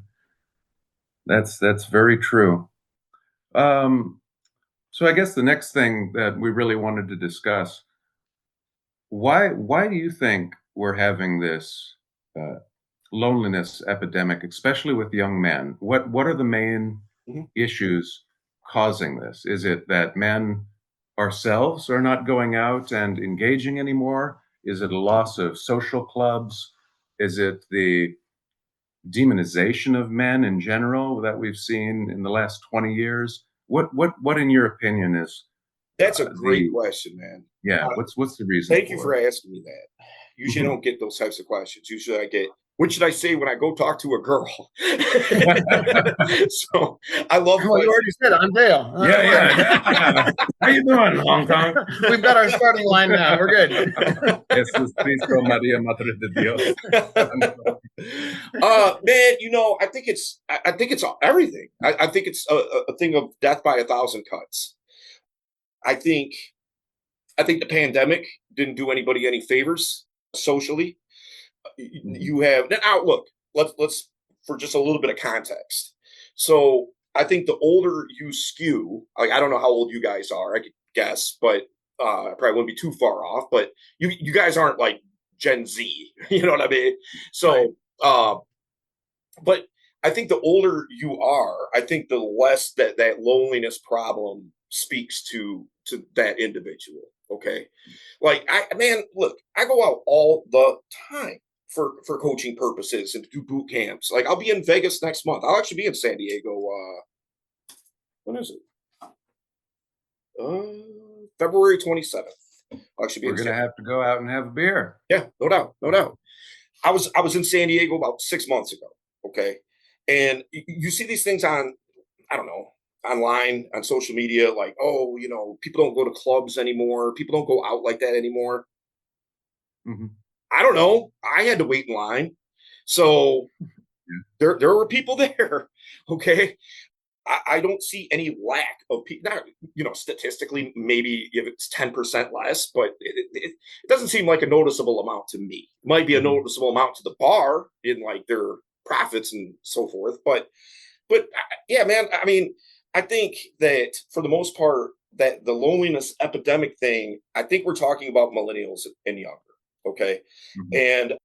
That's very true. So I guess the next thing that we really wanted to discuss, why do you think we're having this loneliness epidemic, especially with young men? What are the main Mhm. issues causing this? Is it that men ourselves are not going out and engaging anymore? Is it a loss of social clubs? Is it the demonization of men in general that we've seen in the last 20 years? What in your opinion is That's a great the question, man. yeah? Uh, What's the reason Thank you for for it? asking me that. Usually I don't get those types of questions. Usually I get, what should I say when I go talk to a girl? So I love Well, you questions. already said it. I'm Dale. Yeah, yeah. How you doing, Hong Kong? We've got our starting line now. We're good. Jesus Cristo, Maria, Madre de Dios. Man, I think it's everything. I think it's a thing of death by a thousand cuts. I think I think the pandemic didn't do anybody any favors socially. Mhm. You have now look, let's for just a little bit of context. So I think the older you skew, like I don't know how old you guys are, I could guess, but I probably wouldn't be too far off. But you guys aren't like Gen Z, you know what I mean? Right. So but I think the older you are, I think the less that loneliness problem speaks to that individual. Okay, like look, I go out all the time for coaching purposes and to do boot camps. Like I'll be in Vegas next month. I'll actually be in San Diego. When is it? February 27th. I'll actually be We're in San. gonna have to go out and have a beer. Yeah, no doubt, no doubt. I was in San Diego about 6 months ago. Okay, and you see these things on, I don't know, online on social media, like, oh, people don't go to clubs anymore. People don't go out like that anymore. Mhm. I don't know. I had to wait in line, so Yeah. there were people there. Okay, I don't see any lack of people. Not, statistically, maybe if it's 10% less, but it doesn't seem like a noticeable amount to me. It might be a Mhm. noticeable amount to the bar in like their profits and so forth, but yeah, man. I mean, I think that for the most part, that the loneliness epidemic thing, I think we're talking about millennials and younger. Okay, Mhm. and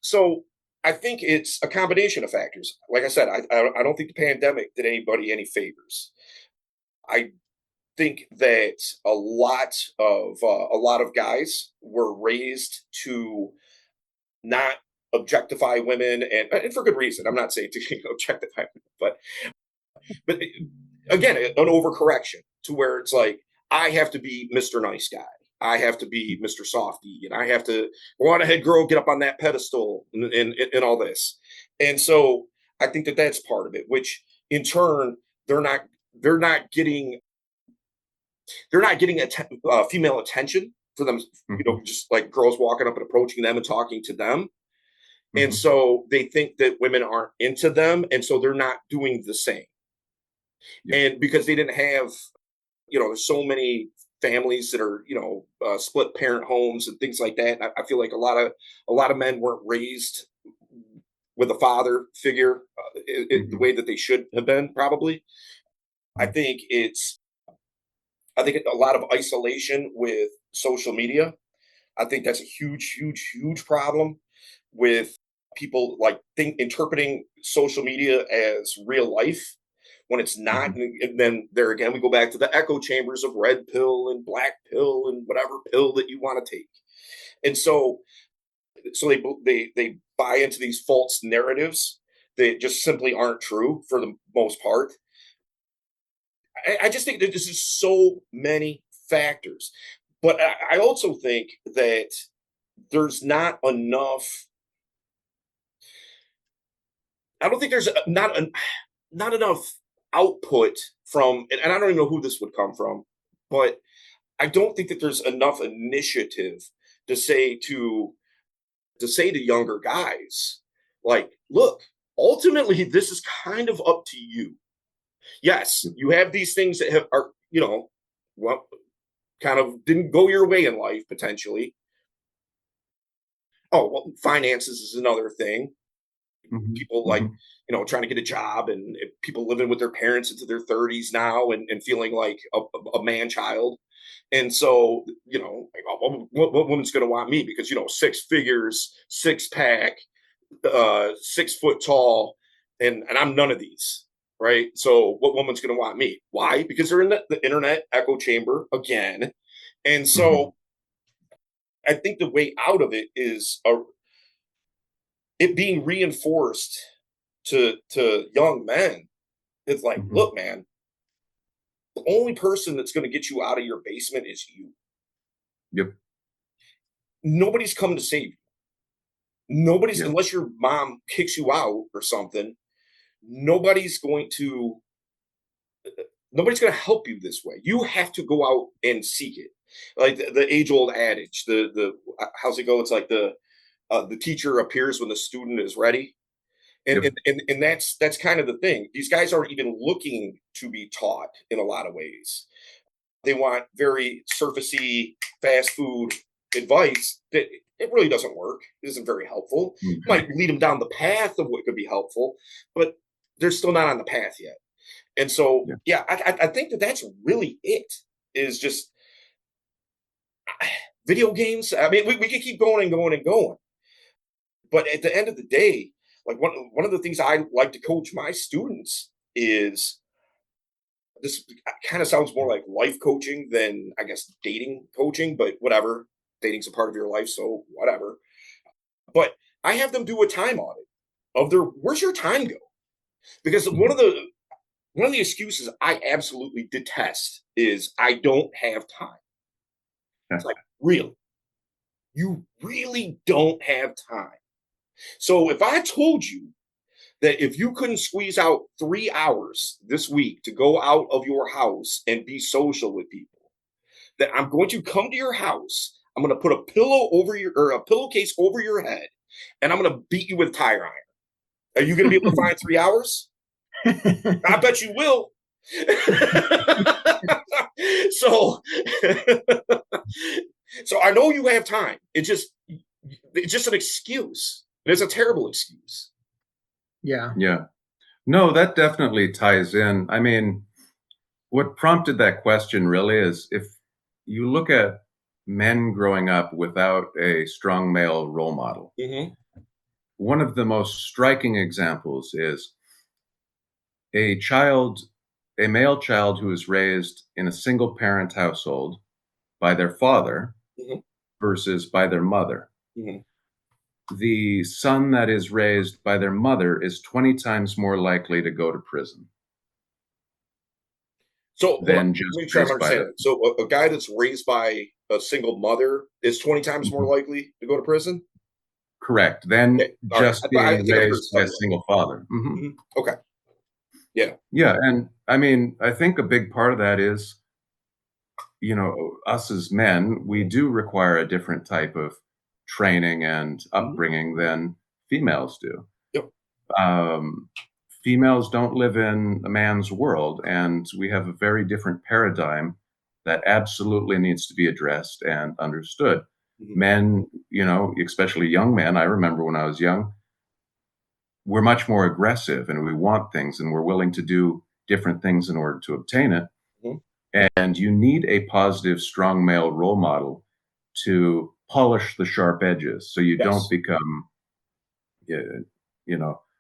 so I think it's a combination of factors. Like I said, I don't think the pandemic did anybody any favors. I think that a lot of guys were raised to not objectify women, and for good reason. I'm not saying to objectify women, but again, an overcorrection to where it's like I have to be Mr. Nice Guy. I have to be Mr. Softy, and I have to go on ahead, girl, get up on that pedestal, and all this. And so I think that that's part of it, which in turn they're not they're not getting female attention for them. Mhm. Just like girls walking up and approaching them and talking to them, and Mhm. so they think that women aren't into them, and so they're not doing the same. Yeah. And because they didn't have, there's so many families that are, split parent homes and things like that. I feel like a lot of men weren't raised with a father figure the Mhm. way that they should have been. Probably, I Mhm. think it's I think a lot of isolation with social media. I think that's a huge, huge, huge problem with people like interpreting social media as real life when it's not. Mhm. And then there again, we go back to the echo chambers of red pill and black pill and whatever pill that you want to take. And so they buy into these false narratives that just simply aren't true for the most part. I just think that this is so many factors. But I also think that there's not enough. I don't think there's not enough output from, and I don't even know who this would come from, but I don't think that there's enough initiative to say to younger guys, like, look, ultimately, this is kind of up to you. Yes, Yeah. you have these things that are, well, kind of didn't go your way in life potentially. Oh, well, finances is another thing. Mhm. People like, Mhm. trying to get a job, and people living with their parents into their 30s now, and feeling like a man child. And so, like, what woman's going to want me because, six figures, six pack, 6 foot tall, and I'm none of these, right? So what woman's going to want me? Why? Because they're in the internet echo chamber again. And Mhm. so I think the way out of it is it being reinforced to young men. It's like, Mhm. look, man, the only person that's going to get you out of your basement is you. Yep. Nobody's come to save you. Nobody's, Yep. unless your mom kicks you out or something, nobody's going to nobody's going to help you this way. You have to go out and seek it. Like the age old adage, the how's it go? It's like the teacher appears when the student is ready. And, Yep. and and that's kind of the thing. These guys aren't even looking to be taught in a lot of ways. They want very surfacey fast food advice that it really doesn't work. It isn't very helpful. It Mhm. might lead them down the path of what could be helpful, but they're still not on the path yet. And so, Yeah. yeah, I think that that's really it. Is just video games. I mean, we can keep going and going and going, but at the end of the day, like one of the things I like to coach my students is this. Kind of sounds more like life coaching than I guess dating coaching, but whatever. Dating's a part of your life, so whatever. But I have them do a time audit of their where's your time go? Because Mhm. one of the excuses I absolutely detest is I don't have time. Yeah. It's like, really? You really don't have time. So if I told you that if you couldn't squeeze out 3 hours this week to go out of your house and be social with people, that I'm going to come to your house, I'm going to put a pillow over your or a pillowcase over your head, and I'm going to beat you with tire iron. Are you going to be able to find 3 hours? I bet you will. so so I know you have time. It's just an excuse. It's a terrible excuse. Yeah. Yeah. No, that definitely ties in. I mean, what prompted that question really is if you look at men growing up without a strong male role model, Mm-hmm. one of the most striking examples is a child, a male child who is raised in a single parent household by their father Mm-hmm. versus by their mother. Mm-hmm. The son that is raised by their mother is 20 times more likely to go to prison So hold on. than just Let me try to raised by understand their. that. So a guy that's raised by a single mother is 20 times more Mhm. likely to go to prison. Correct. Than Okay. All right. just I being think I've heard raised by a something like single father. Mhm. that. Okay. Yeah. Yeah, and I mean, I think a big part of that is, us as men, we Mhm. do require a different type of training and Mhm. upbringing than females do. Yep. Um, Females don't live in a man's world, and we have a very different paradigm that absolutely needs to be addressed and understood. Mhm. Men, especially young men, I remember when I was young, we're much more aggressive and we want things and we're willing to do different things in order to obtain it. Mhm. And you need a positive, strong male role model to polish the sharp edges so you don't Yes. become, uh,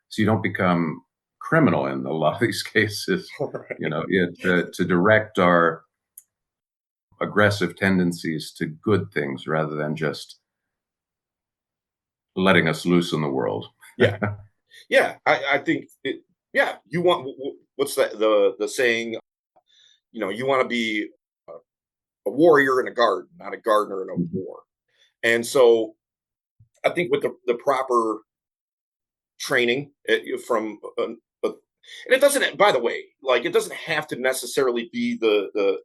so you don't become criminal in a lot of these cases, All right. to direct our aggressive tendencies to good things rather than just letting us loose in the world. Yeah. Yeah. I think it, yeah, you want what's that the saying, you want to be a warrior in a garden, not a gardener in a Mhm. war. And so I think with the proper training from and it doesn't by the way like it doesn't have to necessarily be the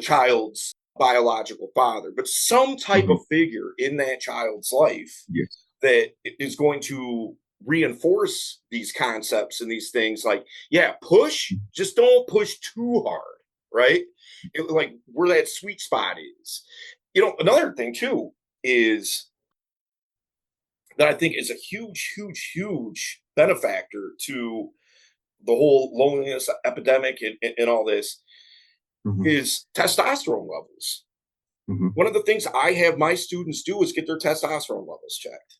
child's biological father but some type of Mhm. figure in that child's life Yes. that is going to reinforce these concepts and these things like yeah push just don't push too hard right like where that sweet spot is another thing too is that I think is a huge benefactor to the whole loneliness epidemic and all this Mhm. is testosterone levels. Mhm. One of the things I have my students do is get their testosterone levels checked.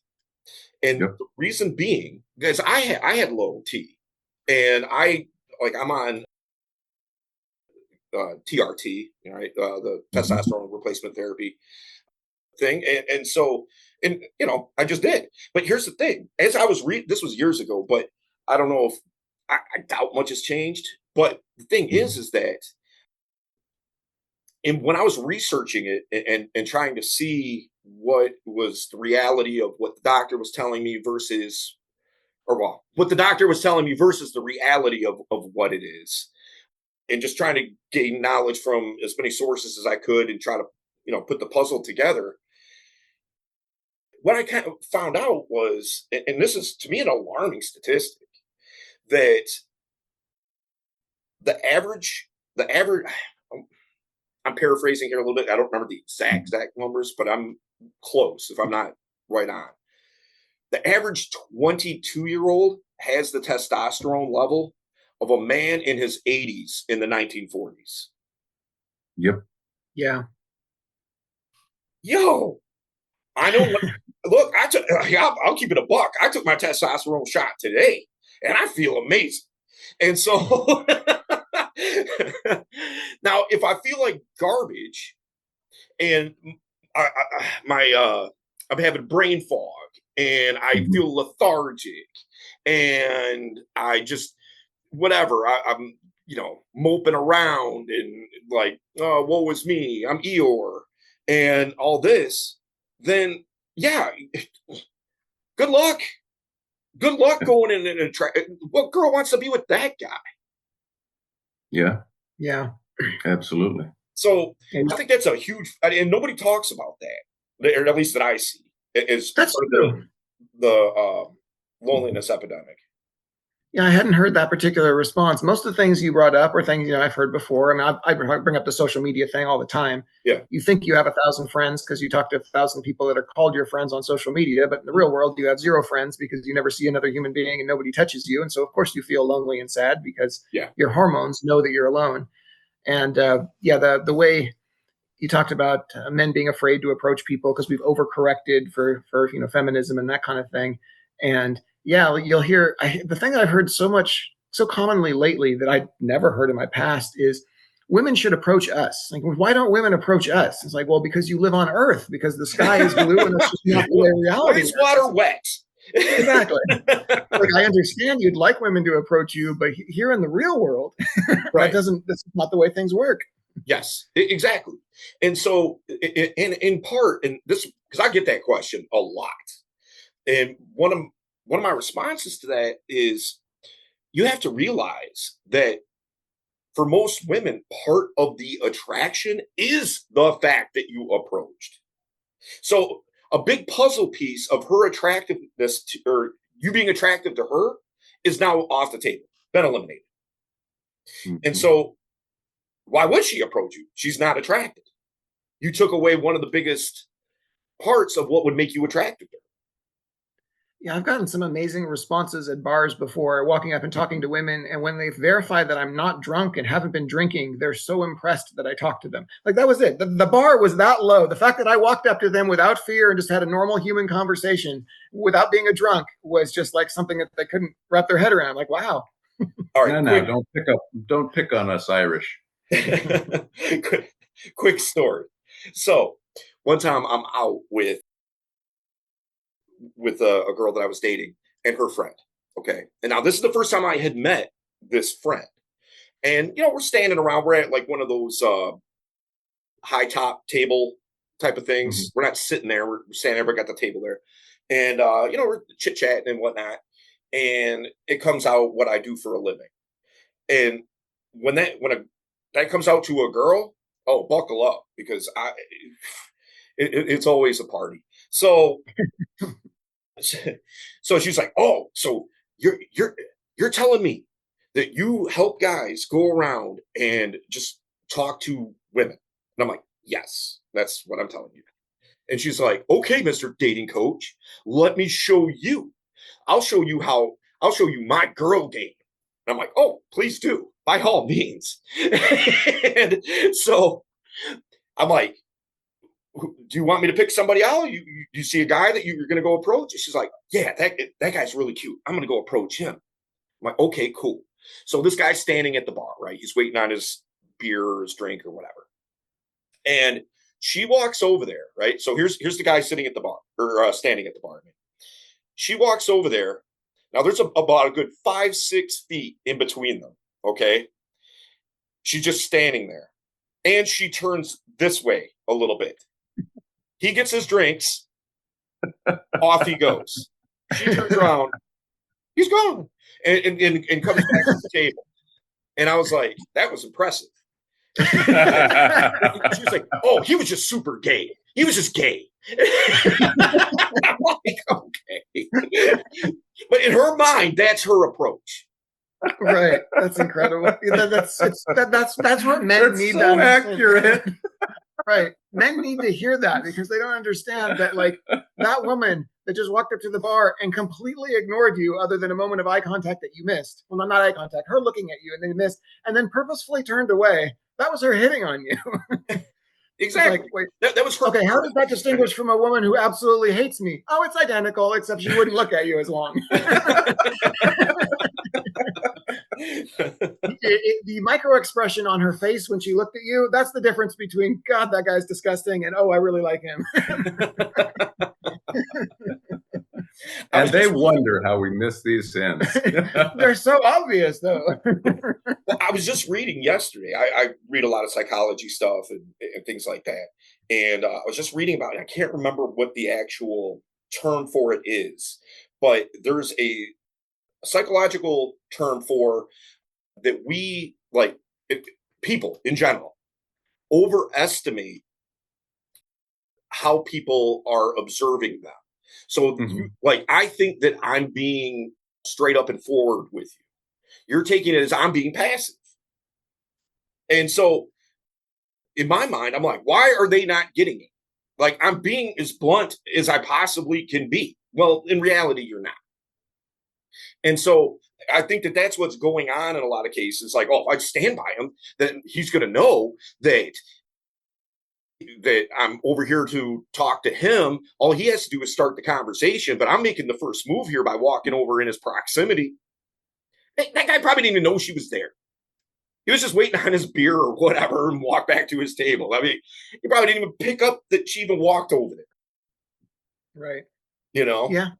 And Yep. the reason being, because I had low T, and I'm on TRT, right? The Mhm. testosterone replacement therapy thing, and so, and I just did. But here's the thing: as I was this was years ago, but I don't know if I doubt much has changed. But the thing Mhm. is that, and when I was researching it and trying to see what was the reality of what the doctor was telling me versus, or well, what the doctor was telling me versus the reality of what it is, and just trying to gain knowledge from as many sources as I could and try to, put the puzzle together. What I kind of found out was, and this is to me an alarming statistic, that the average, I'm paraphrasing here a little bit. I don't remember the Mhm. exact numbers, but I'm close if I'm not right on. The average 22-year-old has the testosterone level of a man in his 80s in the 1940s. Yep. Yeah. Yo, I know. Look, I took. I'll keep it a buck. I took my testosterone shot today, and I feel amazing. And so now, if I feel like garbage and I'm having brain fog and I Mhm. feel lethargic and I just whatever I'm moping around and like, oh, woe is me, I'm Eeyore and all this, then yeah, good luck. Good luck going in and attract. What girl wants to be with that guy? Yeah, Yeah. absolutely. So And I think that's a huge, and nobody talks about that, or at least that I see, is that's part of the true. the Mhm. loneliness epidemic. Yeah, I hadn't heard that particular response. Most of the things you brought up are things I've heard before. I mean, I bring up the social media thing all the time. Yeah. You think you have 1,000 friends because you talk to 1,000 people that are called your friends on social media, but in the real world, you have zero friends because you never see another human being and nobody touches you, and so of course you feel lonely and sad because Yeah. your hormones know that you're alone. And yeah, the way you talked about men being afraid to approach people because we've overcorrected for feminism and that kind of thing. And yeah, you'll hear the thing that I've heard so commonly lately that I'd never heard in my past is women should approach us. Like, why don't women approach us? It's like, well, because you live on Earth, because the sky is blue, and that's just not the way Why reality is works. water wet? Exactly. Like, I understand you'd like women to approach you, but here in the real world, Right. that's not the way things work. Yes, exactly. And so, in part, and this because I get that question a lot, and one of my responses to that is you have to realize that for most women, part of the attraction is the fact that you approached. So a big puzzle piece of her attractiveness or you being attractive to her is now off the table, been eliminated. And Mhm. so why would she approach you? She's not attractive. You took away one of the biggest parts of what would make you attractive to Yeah, I've gotten some amazing responses at bars before, walking up and talking Mhm. to women. And when they've verified that I'm not drunk and haven't been drinking, they're so impressed that I talked to them. Like, that was it. The bar was that low. The fact that I walked up to them without fear and just had a normal human conversation without being a drunk was just like something that they couldn't wrap their head around. I'm like, wow. All right, No, no, don't pick on us Irish. quick story. So one time I'm out with a girl that I was dating and her friend. Okay. And now this is the first time I had met this friend. And we're standing around. We're at like one of those high top table type of things. Mhm. We're not sitting there. We're standing there, but got the table there. And we're chit chatting and whatnot. And it comes out what I do for a living. And that comes out to a girl, oh, buckle up because it's always a party. So so she's like, "Oh, so you're telling me that you help guys go around and just talk to women?" And I'm like, "Yes, that's what I'm telling you." And she's like, "Okay, Mr. Dating Coach, let me show you. I'll show you my girl game." And I'm like, "Oh, please do, by all means." And so I'm like, do you want me to pick somebody out? You see a guy that you're going to go approach? And she's like, yeah, that guy's really cute. I'm going to go approach him. I'm like, okay, cool. So this guy's standing at the bar, right? He's waiting on his beer or his drink or whatever. And she walks over there, right? So here's the guy sitting at the bar or standing at the bar. She walks over there. Now there's about a good 5-6 feet in between them. Okay. She's just standing there. And she turns this way a little bit. He gets his drinks. Off he goes. She turns around. He's gone. And comes back to the table. And I was like, that was impressive. She was like, oh, he was just super gay. He was just gay. I'm like, okay. But in her mind, that's her approach. Right. That's incredible. That's what men need to understand. Accurate. Right. Men need to hear that because they don't understand that, like, that woman that just walked up to the bar and completely ignored you other than a moment of eye contact that you missed. Well, not eye contact, her looking at you and then you missed and then purposefully turned away. That was her hitting on you. Exactly. Like, wait, that was her. Okay, how does that distinguish from a woman who absolutely hates me? Oh, it's identical, except she wouldn't look at you as long. The micro expression on her face when she looked at you, that's the difference between, God, that guy's disgusting, and, oh, I really like him. And they wonder how we miss these sins. They're so obvious, though. Well, I was just reading yesterday. I read a lot of psychology stuff and things like that. And I was just reading about it. I can't remember what the actual term for it is, but there's a psychological term for that we like people in general overestimate how people are observing them. So like, I think that I'm being straight up and forward with you. You're taking it as I'm being passive. And so in my mind, I'm like, why are they not getting it? Like, I'm being as blunt as I possibly can be. Well, in reality, you're not. And so I think that that's what's going on in a lot of cases. Like, oh, if I stand by him, then he's going to know that I'm over here to talk to him. All he has to do is start the conversation, but I'm making the first move here by walking over in his proximity. That guy probably didn't even know she was there. He was just waiting on his beer or whatever and walked back to his table. I mean, he probably didn't even pick up that she even walked over there. Right. You know? Yeah.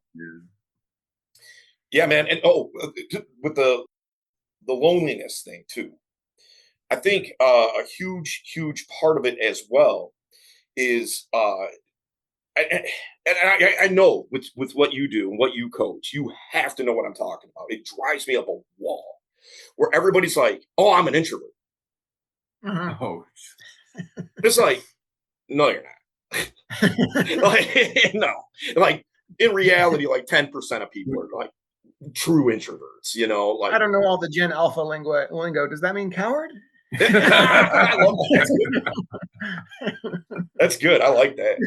Yeah, man. And with the loneliness thing too. I think a huge part of it as well is I know with what you do and what you coach, you have to know what I'm talking about. It drives me up a wall where everybody's like, "Oh, I'm an introvert." Oh, it's like, no, you're not. Like, no, like in reality, like 10% of people are like true introverts. You know, like I don't know all the Gen Alpha lingo. Does that mean coward? I love that. That's good. I like that.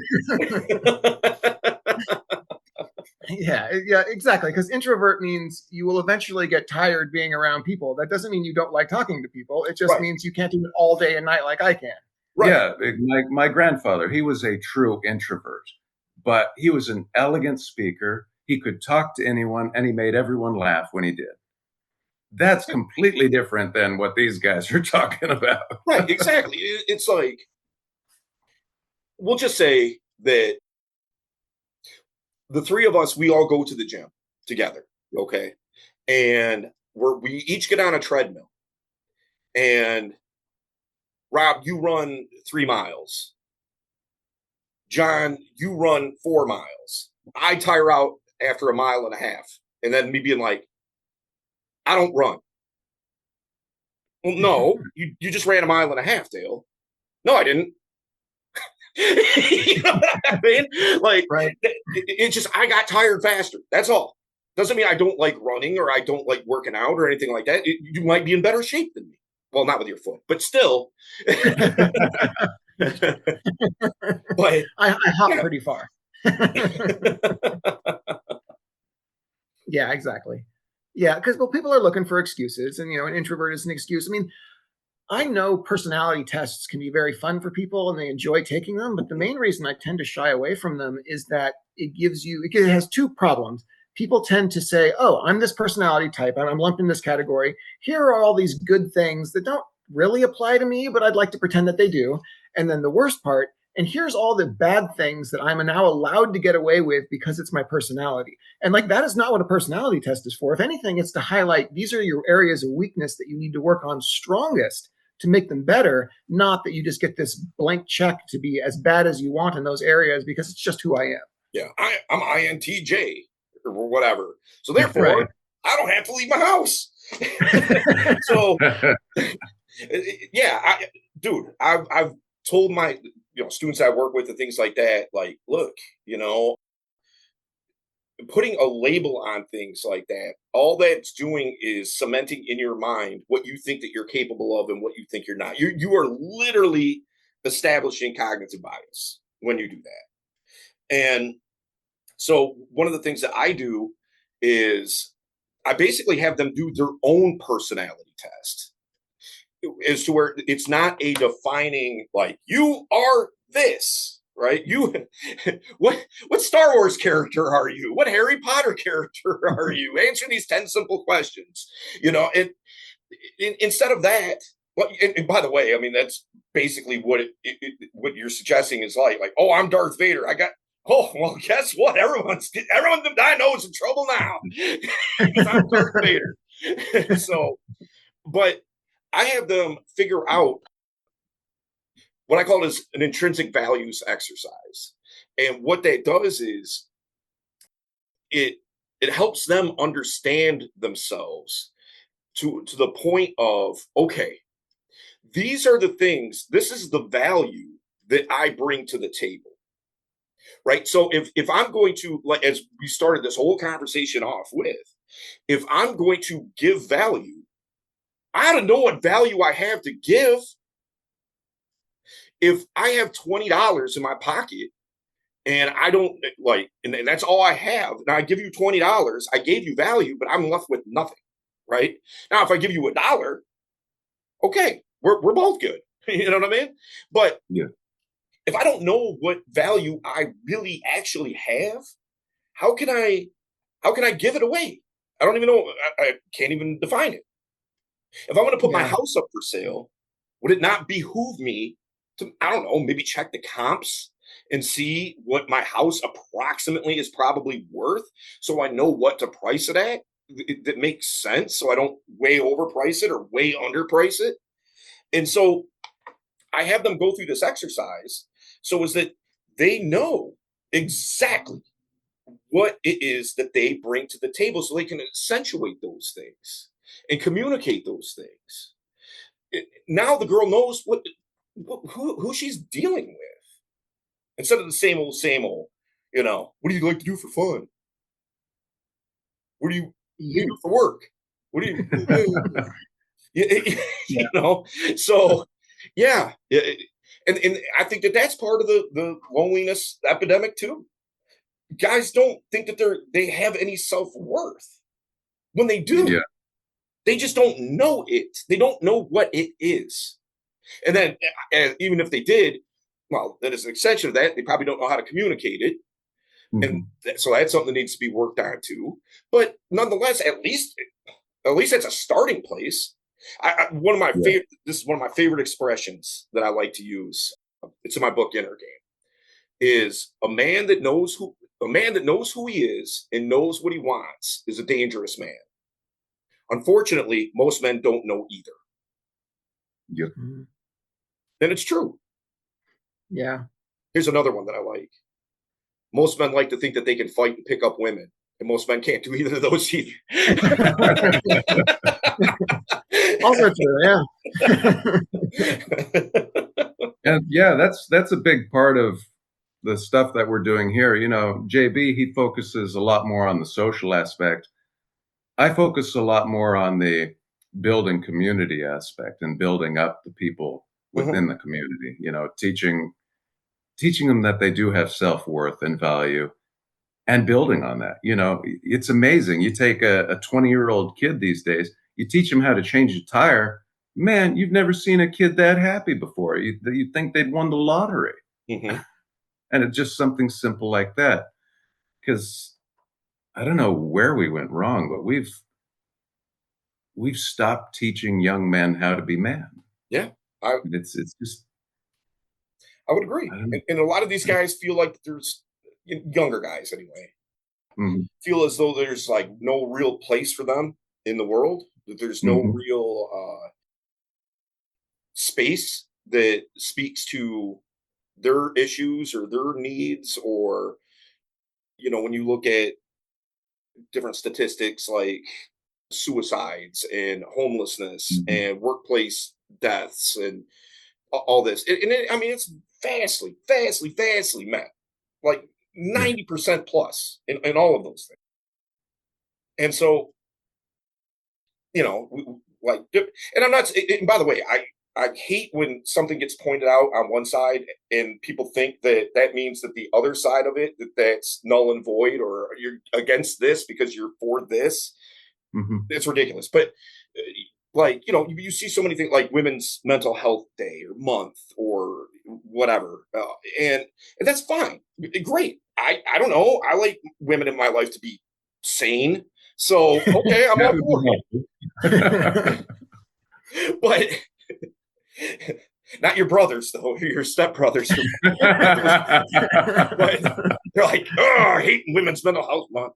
Yeah, exactly. Because introvert means you will eventually get tired being around people. That doesn't mean you don't like talking to people. It just means you can't do it all day and night like I can. Right. Yeah, my grandfather, he was a true introvert, but he was an elegant speaker. He could talk to anyone, and he made everyone laugh when he did. That's completely different than what these guys are talking about. Right, exactly. It's like, we'll just say that the three of us, we all go to the gym together, okay? And we each get on a treadmill. And Rob, you run 3 miles. John, you run 4 miles. I tire out after 1.5 miles. And then me being like, I don't run. Well, no, you just ran 1.5 miles, Dale. No, I didn't. You know what I mean? Like, it's just, I got tired faster. That's all. Doesn't mean I don't like running or I don't like working out or anything like that. You might be in better shape than me. Well, not with your foot, but still. But I hop pretty far. Yeah, exactly. Yeah, because people are looking for excuses, and an introvert is an excuse. I mean, I know personality tests can be very fun for people and they enjoy taking them, but the main reason I tend to shy away from them is that it has two problems. People tend to say, oh, I'm this personality type, I'm lumped in this category. Here are all these good things that don't really apply to me, but I'd like to pretend that they do. And then the worst part, and here's all the bad things that I'm now allowed to get away with because it's my personality. And like, that is not what a personality test is for. If anything, it's to highlight these are your areas of weakness that you need to work on strongest to make them better, not that you just get this blank check to be as bad as you want in those areas because it's just who I am. Yeah, I'm INTJ or whatever. So therefore, Right. I don't have to leave my house. So yeah, dude, I've told my students I work with and things like that, like, look, putting a label on things like that, all that's doing is cementing in your mind what you think that you're capable of and what you think you're not. You are literally establishing cognitive bias when you do that. And so one of the things that I do is I basically have them do their own personality test, as to where it's not a defining, like, you are this, right? What Star Wars character are you? What Harry Potter character are you? Answer these 10 simple questions. Instead of that, well, and by the way, I mean, that's basically what you're suggesting is like, oh, I'm Darth Vader. Oh, well, guess what? Everyone that I know is in trouble now because I'm Darth Vader. So, but I have them figure out what I call is an intrinsic values exercise. And what that does is it helps them understand themselves to the point of, okay, these are the things, this is the value that I bring to the table. Right. So if I'm going to, like, as we started this whole conversation off with, if I'm going to give value, I ought to know what value I have to give. If I have $20 in my pocket and I don't and that's all I have, and I give you $20, I gave you value, but I'm left with nothing. Right. Now, if I give you $1, okay, we're both good. You know what I mean? But yeah. If I don't know what value I really actually have, how can I give it away? I don't even know. I can't even define it. If I'm going to put my house up for sale, would it not behoove me to, I don't know, maybe check the comps and see what my house approximately is probably worth, so I know what to price it at that makes sense, so I don't way overprice it or way underprice it? And so I have them go through this exercise so is that they know exactly what it is that they bring to the table, so they can accentuate those things and communicate those things. Now the girl knows who she's dealing with, instead of the same old. What do you like to do for fun? What do you do for work? What do you So yeah, and I think that's part of the loneliness epidemic too. Guys don't think that they have any self-worth. When they do, they just don't know it. They don't know what it is. And then even if they did, well, that is an extension of that. They probably don't know how to communicate it. And so that's something that needs to be worked on too. But nonetheless, at least that's a starting place. One of my favorite. This is one of my favorite expressions that I like to use. It's in my book, Inner Game. Is a man that knows who he is and knows what he wants is a dangerous man. Unfortunately, most men don't know either. Yep. And it's true. Yeah. Here's another one that I like. Most men like to think that they can fight and pick up women, and most men can't do either of those either. Also true, yeah. And that's a big part of the stuff that we're doing here. JB, he focuses a lot more on the social aspect. I focus a lot more on the building community aspect and building up the people within the community, teaching them that they do have self-worth and value and building on that. It's amazing. You take a 20-year-old kid these days, you teach him how to change a tire. man, you've never seen a kid that happy before. You think they'd won the lottery. Mm-hmm. And it's just something simple like that. Because I don't know where we went wrong, but we've stopped teaching young men how to be men. Yeah, I It's just, I would agree, I don't know. and a lot of these guys feel like there's younger guys anyway Mhm, feel as though there's like no real place for them in the world. That there's no mhm, real space that speaks to their issues or their needs, or when you look at different statistics like suicides and homelessness mhm. and workplace deaths and all this. I mean, it's vastly met, like Yeah. 90% plus in all of those things. And so, like, and I'm not, and by the way, I hate when something gets pointed out on one side and people think that that means that the other side of it, that's null and void, or you're against this because you're for this. Mhm. It's ridiculous. But like, you see so many things like Women's Mental Health Day or month or whatever, and that's fine, great. I don't know, I like women in my life to be sane, so okay, I'm That all would for be helpful. it. But not your brothers though, your stepbrothers, your brothers. But they're like, oh, hating Women's Mental Health Month.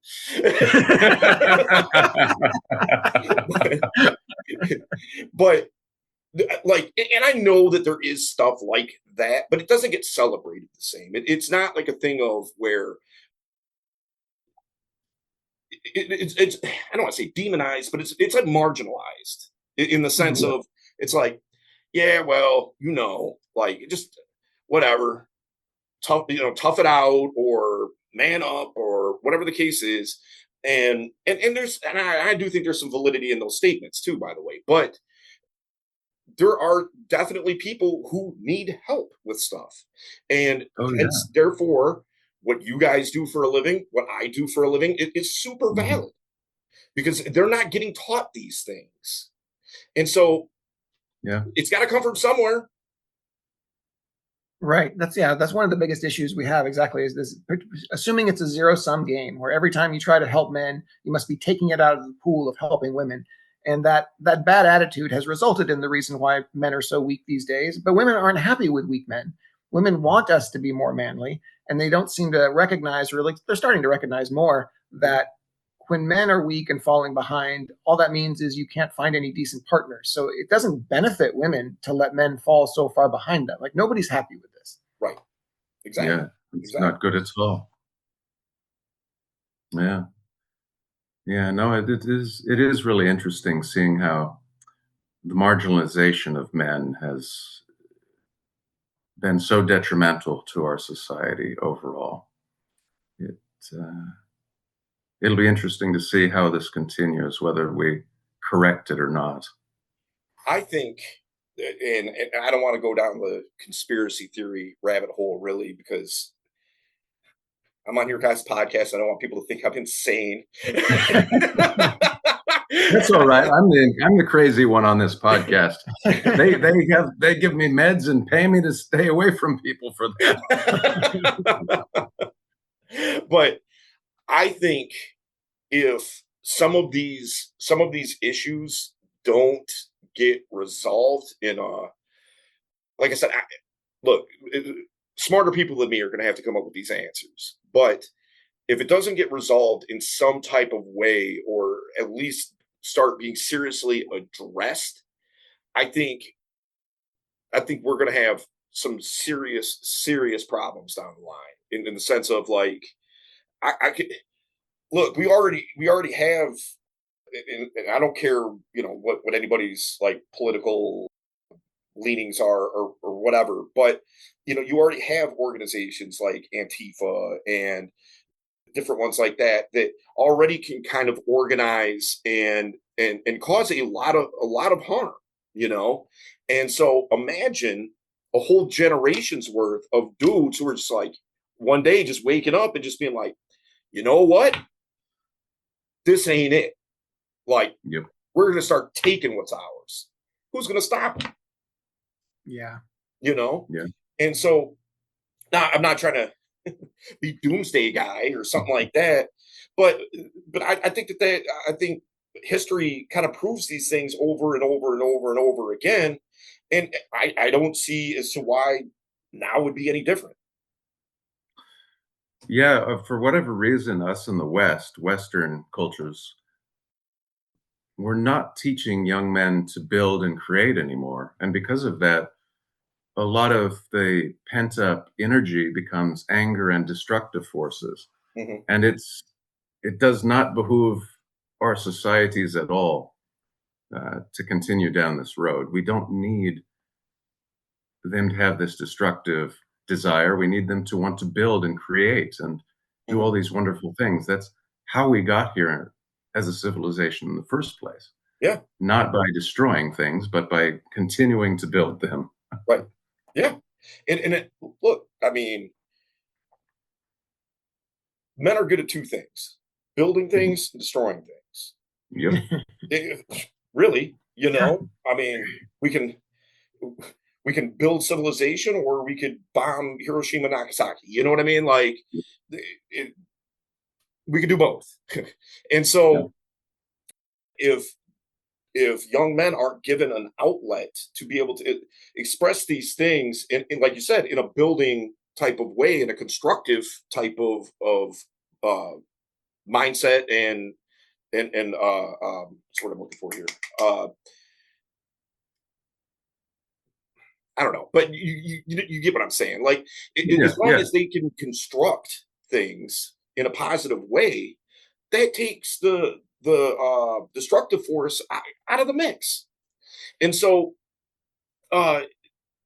But like, and I know that there is stuff like that, but it doesn't get celebrated the same. It's not like a thing of where it's I don't want to say demonized, but it's like marginalized in the sense Mhm. of, it's like, yeah, well, like, just whatever, tough it out, or man up, or whatever the case is. And I do think there's some validity in those statements too, by the way. But there are definitely people who need help with stuff. And Oh, yeah. hence, therefore, what you guys do for a living, what I do for a living, it is super Mhm. valid, because they're not getting taught these things. And so Yeah. it's got to come from somewhere. Right. That's one of the biggest issues we have, exactly, is this assuming it's a zero-sum game where every time you try to help men, you must be taking it out of the pool of helping women. And that bad attitude has resulted in the reason why men are so weak these days. But women aren't happy with weak men. Women want us to be more manly, and they don't seem to recognize, really, they're starting to recognize more, that when men are weak and falling behind, all that means is you can't find any decent partners. So it doesn't benefit women to let men fall so far behind them. Like, nobody's happy with this. Right. Exactly. Yeah. It's Exactly. not good at all. Yeah. Yeah. No, it is really interesting seeing how the marginalization of men has been so detrimental to our society overall. It, uh, it'll be interesting to see how this continues, whether we correct it or not. I think, and I don't want to go down the conspiracy theory rabbit hole really, because I'm on your guys' podcast. I don't want people to think I'm insane. That's all right. I'm the crazy one on this podcast. They give me meds and pay me to stay away from people for that. But I think if some of these issues don't get resolved in a, like I said, look, smarter people than me are going to have to come up with these answers. But if it doesn't get resolved in some type of way, or at least start being seriously addressed, I think I think we're going to have some serious problems down the line, in the sense of like, I could look. We already have, and I don't care, what anybody's like political leanings are, or whatever, but you already have organizations like Antifa and different ones like that, that already can kind of organize and cause a lot of harm, you know. And so imagine a whole generation's worth of dudes who are just like, one day just waking up and just being like, you know what, this ain't it. Like, Yep. we're going to start taking what's ours. who's going to stop them? Yeah. You know? Yeah. And so now I'm not trying to be doomsday guy or something like that, but I think that I think history kind of proves these things over and over and over and over again, and I don't see as to why now would be any different. Yeah, for whatever reason, us in the West, Western cultures, we're not teaching young men to build and create anymore. And because of that, a lot of the pent up energy becomes anger and destructive forces. Hmm. And it does not behoove our societies at all to continue down this road. We don't need them to have this destructive desire. We need them to want to build and create and do all Hmm. these wonderful things. That's how we got here as a civilization in the first place. Yeah, Not by destroying things, but by continuing to build them. right. Yeah, look, I mean, men are good at two things: building Mhm. things and destroying things. Yep. Really, Yeah. I mean, we can we can build civilization or we could bomb Hiroshima, Nagasaki. You know what I mean? Like, it, we could do both. And Yeah. so, if young men aren't given an outlet to be able to express these things, like you said, in a building type of way, in a constructive type of uh, mindset and that's what I'm looking for here. Uh, I don't know, but you get what I'm saying. Like, Yeah. as long Yeah. as they can construct things in a positive way, that takes the destructive force out of the mix. And so, uh,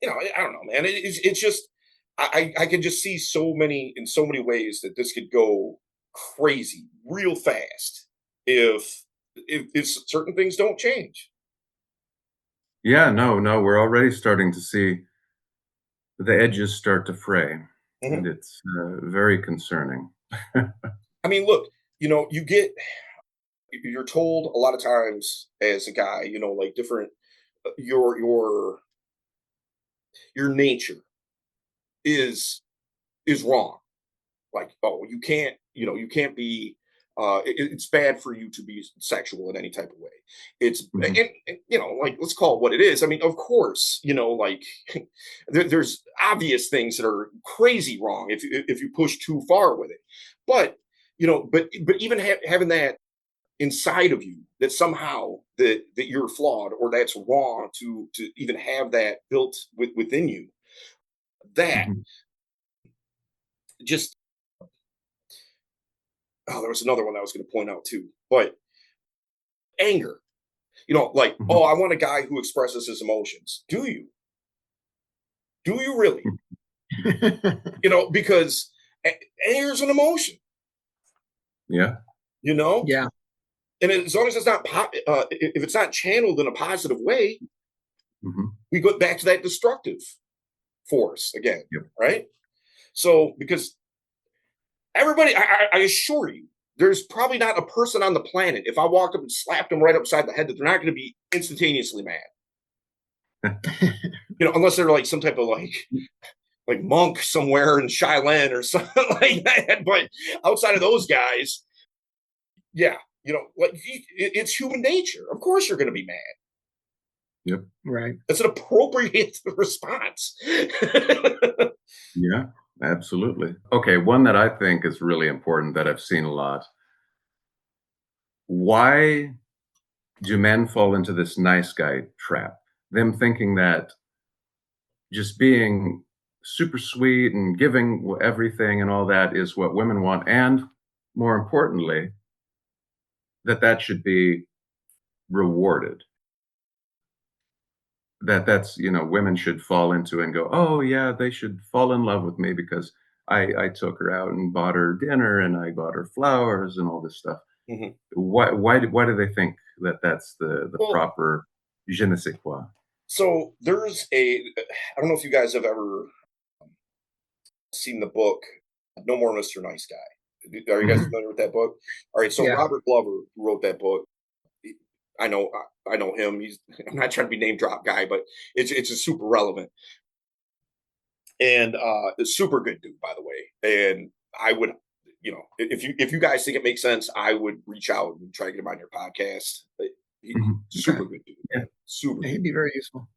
I don't know, man. It's just I can just see so many ways that this could go crazy real fast if certain things don't change. Yeah. No, no, we're already starting to see the edges start to fray, and Mhm. it's very concerning. I mean, look, you're told a lot of times as a guy, like different your nature is wrong. Like, oh, you can't be it's bad for you to be sexual in any type of way. It's Mhm. and, like, let's call it what it is. I mean, of course, like there's obvious things that are crazy wrong if you push too far with it. But but even having that inside of you, that somehow that you're flawed or that's wrong to even have that built within you, that Mhm. just there was another one I was going to point out too, but anger. Like, Mhm. oh, I want a guy who expresses his emotions. Do you really? Because anger is an emotion. Yeah. You know, Yeah. and as long as it's not if it's not channeled in a positive way, Mhm. we go back to that destructive force again, Yep. right? So because everybody, I assure you, there's probably not a person on the planet, if I walked up and slapped them right upside the head, that they're not going to be instantaneously mad. Unless they're like some type of like monk somewhere in Cheyenne or something like that. But outside of those guys, yeah, like it's human nature. Of course, you're going to be mad. Yep. Right. That's an appropriate response. Yeah, absolutely. Okay, one that I think is really important that I've seen a lot. Why do men fall into this nice guy trap? Them thinking that just being super sweet and giving everything and all that is what women want, and more importantly, that should be rewarded. That's women should fall into and go, oh yeah, they should fall in love with me because I took her out and bought her dinner and I bought her flowers and all this stuff. Mhm. Why do they think that that's the Well, proper je ne sais quoi? so I don't know if you guys have ever seen the book No More Mr. Nice Guy. Are you guys Mhm. familiar with that book? All right, so Yeah. Robert Glover, who wrote that book, I know him. I'm not trying to be name drop guy, but it's a super relevant and a super good dude, by the way. And I would, if you guys think it makes sense, I would reach out and try to get him on your podcast. Okay. Super good dude, Yeah. super Yeah, good. he'd be very useful.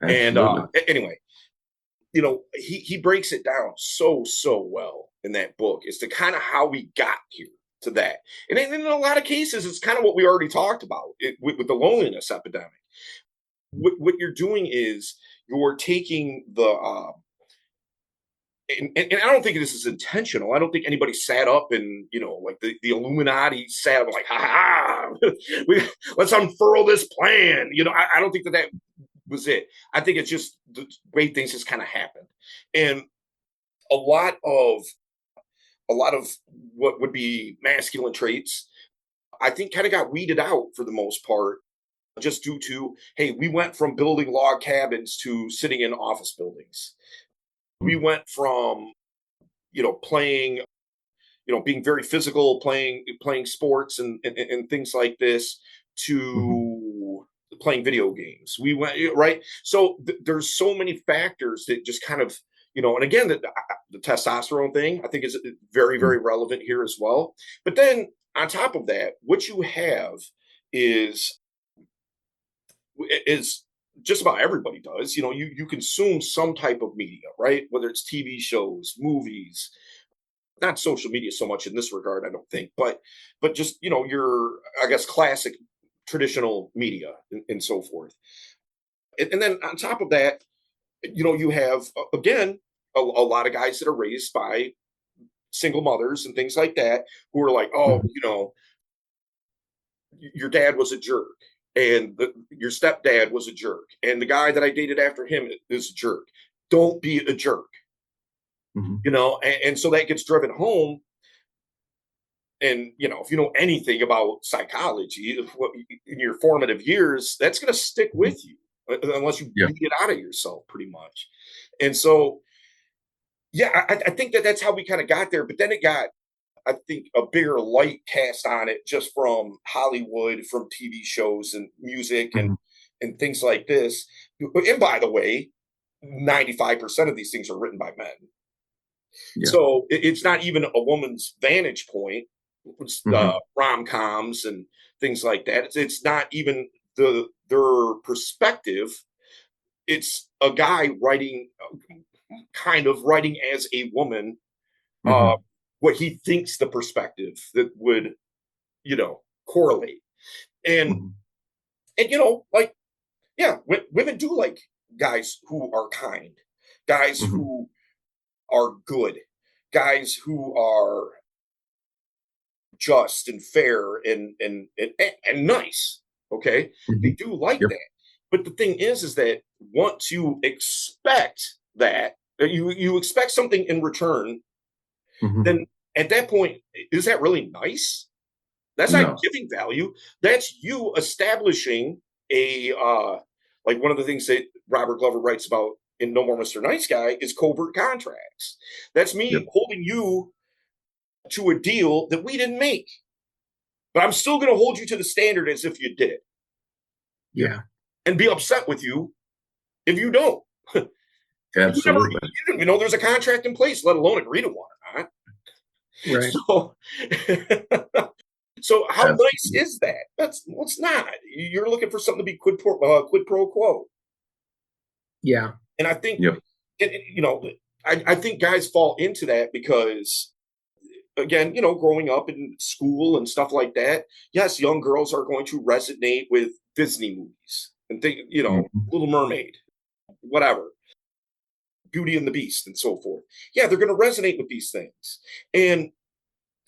And Absolutely. anyway, he breaks it down so well in that book as to kind of how we got here to that. And in a lot of cases, it's kind of what we already talked about with the loneliness epidemic. What you're doing is you're taking and I don't think this is intentional. I don't think anybody sat up and, like the Illuminati sat up like, ha ha, let's unfurl this plan. I don't think that was it. I think it's just the way things just kind of happened. And a lot of a lot of what would be masculine traits, I think kind of got weeded out for the most part, just due to, hey, we went from building log cabins to sitting in office buildings. We went from, playing, being very physical, playing sports and things like this Mhm. to playing video games. We went right. So there's so many factors that just kind of, and again, the testosterone thing I think is very, Mhm. very relevant here as well. But then on top of that, what you have is is just about everybody does. You consume some type of media, right? Whether it's TV shows, movies, not social media so much in this regard, I don't think, but just your, I guess, classic traditional media and so forth. And then on top of that, you have again a lot of guys that are raised by single mothers and things like that who are like, oh, Mhm. your dad was a jerk and your stepdad was a jerk and the guy that I dated after him is a jerk. Don't be a jerk, Mhm. and so that gets driven home. And if you know anything about psychology in your formative years, that's going to stick Mhm. with you unless you Yeah. beat it out of yourself pretty much. And so yeah, I think that's how we kind of got there, but then it got, I think, a bigger light cast on it just from Hollywood, from TV shows and music Mhm. and things like this. And by the way, 95% of these things are written by men. Yeah. So it's not even a woman's vantage point. It's Mhm. rom coms and things like that. It's not even their perspective. It's a guy writing, kind of writing as a woman, uh, Mhm. what he thinks the perspective that would, correlate. And Mhm. like, yeah, women do like guys who are kind, guys Mhm. who are good, guys who are just and fair and nice. Okay, they Mhm. do like Yep. that. But the thing is that once you expect that, you expect something in return, Mhm. then at that point, is that really nice? That's not No. giving value. That's you establishing a like one of the things that Robert Glover writes about in No More Mr. Nice Guy is covert contracts. That's me Yep. holding you to a deal that we didn't make, but I'm still going to hold you to the standard as if you did Yep. Yeah. and be upset with you if you don't. Absolutely. You didn't even know there's a contract in place, let alone agree to one or not. Right. So, so how nice Absolutely. is that? It's not. You're looking for something to be quid pro quo, Yeah. and I think, Yep. I think guys fall into that because, again, growing up in school and stuff like that, yes, young girls are going to resonate with Disney movies and think, Mhm. Little Mermaid, whatever, Beauty and the Beast, and so forth. Yeah, they're going to resonate with these things, and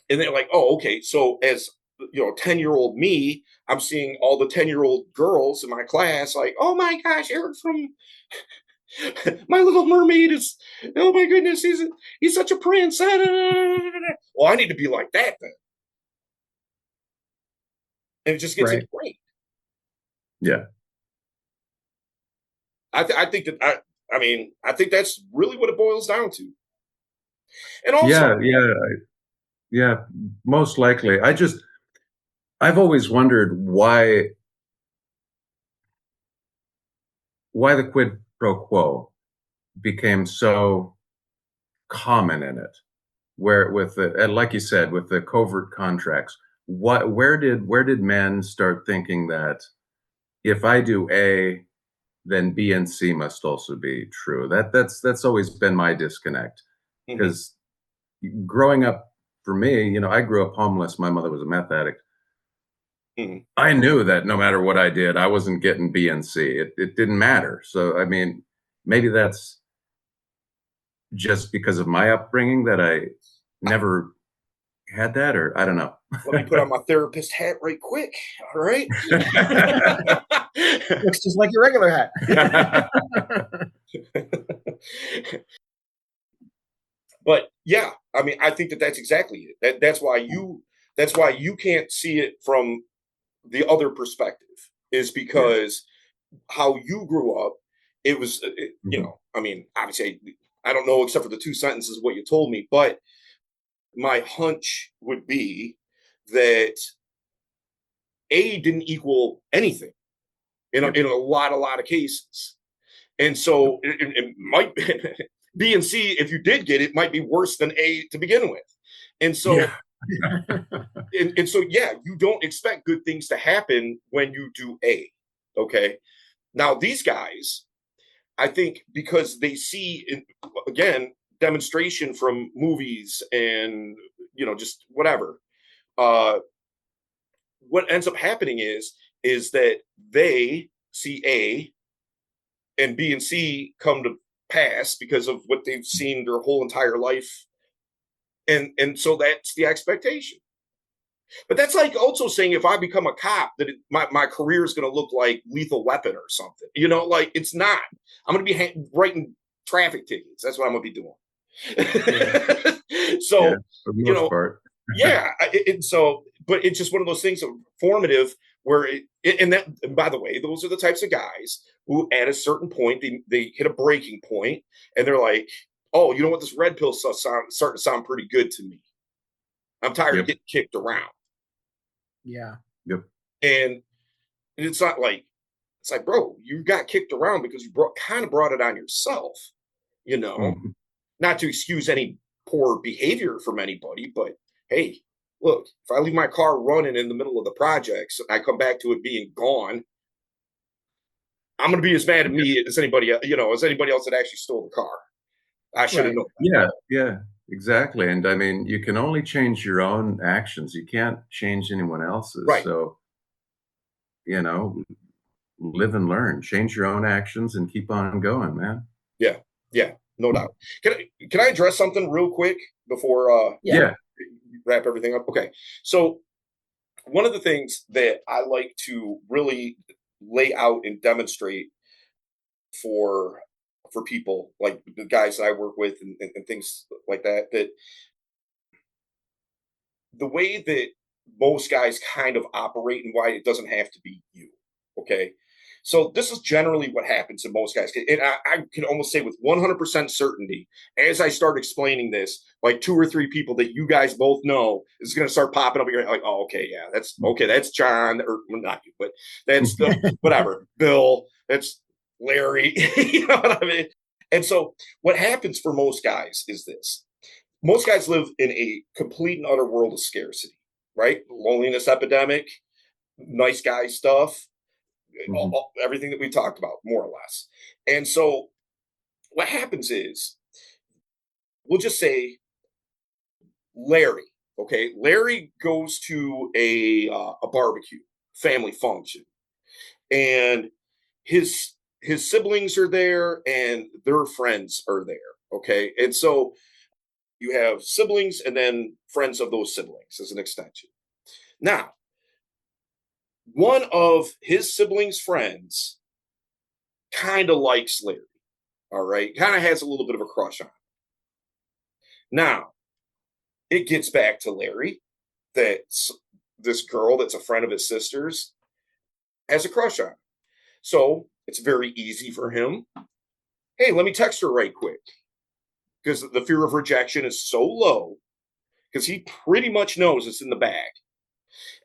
they're like, oh, okay. So as 10-year-old me, I'm seeing all the 10-year-old girls in my class, like, oh my gosh, Eric from My Little Mermaid is, oh my goodness, he's such a prince. Well, I need to be like that then, and it just gets Right. ingrained. Yeah. I think that I mean, I think that's really what it boils down to. And also, Yeah. Yeah. Yeah. Most likely. I've always wondered why why the quid pro quo became so common in it, where with the, and like you said, with the covert contracts, where did men start thinking that if I do A, then B and C must also be true? That's always been my disconnect, Mhm. because growing up for me, I grew up homeless. My mother was a meth addict. Mhm. I knew that no matter what I did, I wasn't getting B and C. It didn't matter. So, I mean, maybe that's just because of my upbringing that I never had that, or I don't know. Let me put on my therapist hat right quick. All right. Looks just like your regular hat. But yeah, I mean, I think that that's exactly it. That's why you can't see it from the other perspective, is Yeah. because how you grew up, it was, Mhm. I mean, obviously, I don't know except for the two sentences of what you told me, but my hunch would be that A didn't equal anything Yep. in a lot of cases. And Yep. so it might B and C, if you did get it, might be worse than A to begin with. And so, Yeah. and so, yeah, you don't expect good things to happen when you do A. Okay. Now, these guys, I think because they see, again, demonstration from movies and, just whatever, uh, what ends up happening is that they see A and B and C come to pass because of what they've seen their whole entire life, and so that's the expectation. But that's like also saying if I become a cop that my career is going to look like Lethal Weapon or something. Like it's not. I'm going to be writing traffic tickets. That's what I'm going to be doing. Yeah. Yeah, So, for the you most know, part. yeah. But it's just one of those things of formative where and that, and by the way, those are the types of guys who at a certain point, they hit a breaking point and they're like, oh, you know what? This red pill stuff starting to sound pretty good to me. I'm tired of Yep. getting kicked around. Yeah. Yep. And it's not like, it's like, bro, you got kicked around because you kind of brought it on yourself, you know, Mhm. not to excuse any poor behavior from anybody, but hey, look, if I leave my car running in the middle of the projects and I come back to it being gone, I'm going to be as mad at me as anybody, as anybody else that actually stole the car. I should have Right. known Yeah, yeah, exactly. And I mean, you can only change your own actions. You can't change anyone that. else's. Right. So, you know, live and learn. Change your own actions and keep on going, man. Yeah. Yeah. No doubt. Can I address something real quick before Yeah. Yeah. wrap everything up? Okay. So one of the things that I like to really lay out and demonstrate for people like the guys that I work with and things like that the way that most guys kind of operate and why it doesn't have to be you. Okay. So this is generally what happens to most guys. And I can almost say with 100% certainty, as I start explaining this, like two or three people that you guys both know is going to start popping up here like, oh, okay, yeah, that's okay. That's John, or well, not you, but that's the whatever, Bill, that's Larry. You know what I mean? And so what happens for most guys is this: most guys live in a complete and utter world of scarcity, right? Loneliness epidemic, nice guy stuff, Mhm. everything that we talked about, more or less. And so what happens is, we'll just say Larry. Okay, Larry goes to a barbecue, family function, and his siblings are there and their friends are there. Okay, and so you have siblings and then friends of those siblings as an extension. Now, one of his siblings' friends kind of likes Larry. All right, kind of has a little bit of a crush on him. Now, it gets back to Larry that this girl that's a friend of his sister's has a crush on him. So it's very easy for him. Hey, let me text her right quick, because the fear of rejection is so low because he pretty much knows it's in the bag.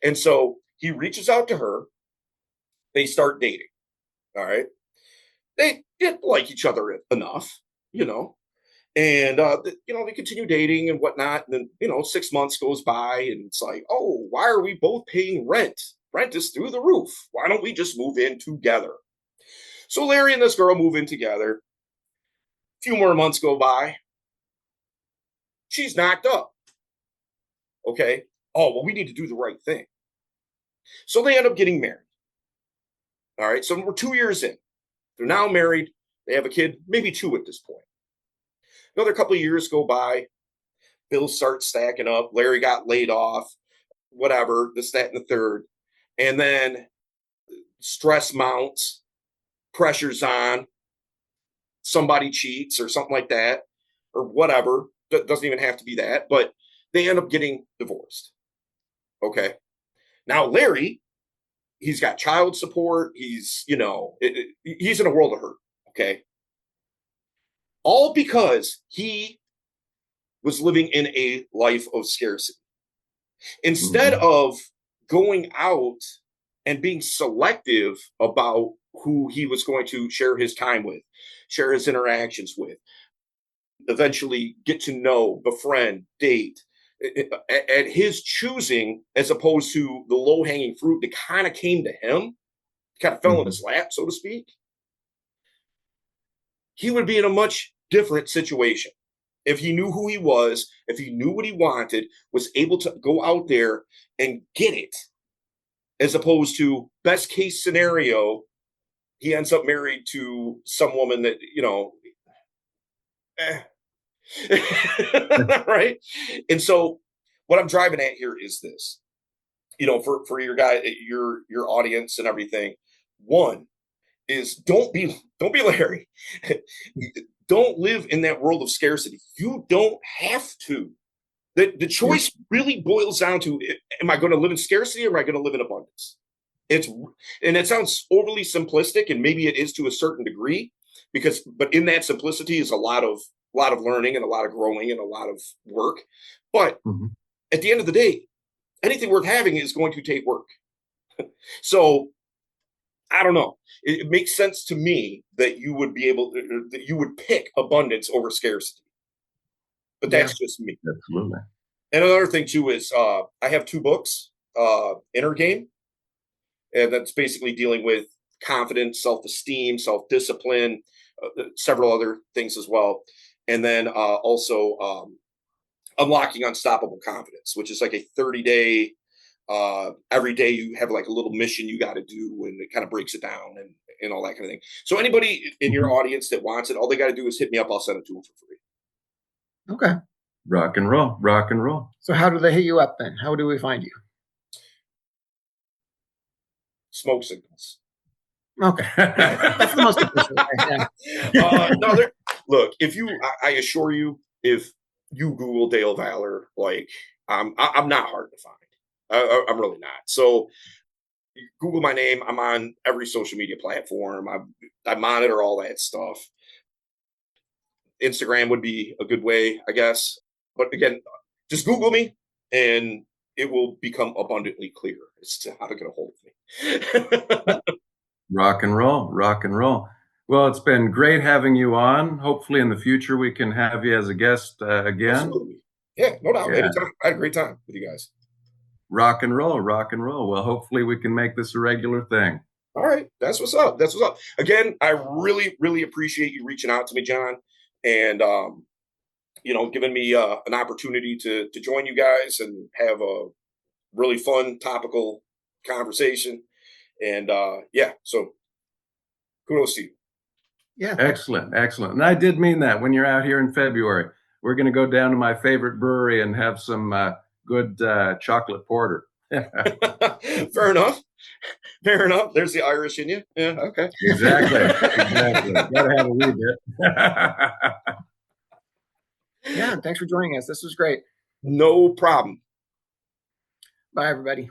And so he reaches out to her. They start dating. All right. they didn't like each other enough, you know, and they continue dating and whatnot. And then 6 months goes by, and it's like, oh, why are we both paying rent? Rent is through the roof. Why don't we just move in together? So Larry and this girl move in together. A few more months go by. She's knocked up. Okay. Oh, well, we need to do the right thing. So they end up getting married. All right. So we're 2 years in. They're now married. They have a kid, maybe two at this point. Another couple of years go by. Bills start stacking up. Larry got laid off, whatever, this, that, and the third. And then stress mounts, pressure's on, somebody cheats or something like that, or whatever. It doesn't even have to be that, but they end up getting divorced. Okay. Now, Larry, he's got child support. He's in a world of hurt. Okay. All because he was living in a life of scarcity. Instead of going out and being selective about who he was going to share his time with, share his interactions with, eventually get to know, befriend, date, at his choosing, as opposed to the low hanging fruit that kind of came to him, kind of fell in his lap, so to speak, he would be in a much different situation. If he knew who he was, if he knew what he wanted, was able to go out there and get it, as opposed to best case scenario, he ends up married to some woman that, right? And so what I'm driving at here is this, for your guy, your audience and everything. One is don't be Larry. Don't live in that world of scarcity. You don't have to. The choice really boils down to, am I going to live in scarcity or am I going to live in abundance? And it sounds overly simplistic, and maybe it is to a certain degree, but in that simplicity is a lot of learning and a lot of growing and a lot of work. But at the end of the day, anything worth having is going to take work. So I don't know. It makes sense to me that you would that you would pick abundance over scarcity. But that's just me. Absolutely. And another thing too is I have 2 books, Inner Game, and that's basically dealing with confidence, self-esteem, self-discipline, several other things as well. And then also Unlocking Unstoppable Confidence, which is like a 30-day, every day you have like a little mission you got to do, and it kind of breaks it down and all that kind of thing. So anybody in your audience that wants it, all they got to do is hit me up. I'll send it to them for free. Okay. Rock and roll, rock and roll. So how do they hit you up then? How do we find you? Smoke signals. Okay. That's the most official way. Yeah. No, look, I assure you, if you Google Dale Valor, like I'm not hard to find. I'm really not. So Google my name. I'm on every social media platform. I monitor all that stuff. Instagram would be a good way, I guess. But again, just Google me and it will become abundantly clear as to how to get a hold of me. Rock and roll, rock and roll. Well, it's been great having you on. Hopefully in the future we can have you as a guest again. Absolutely. Yeah, no doubt. Yeah. Anytime. I had a great time with you guys. Rock and roll, rock and roll. Well, hopefully we can make this a regular thing. All right. That's what's up. That's what's up. Again, I really, really appreciate you reaching out to me, John, and giving me an opportunity to join you guys and have a really fun topical conversation. And so kudos to you. Yeah. Excellent, excellent. And I did mean that. When you're out here in February, we're going to go down to my favorite brewery and have some good chocolate porter. Fair enough. Fair enough. There's the Irish in you. Yeah. Okay. Exactly. Exactly. Gotta have a wee bit. Yeah. Thanks for joining us. This was great. No problem. Bye, everybody.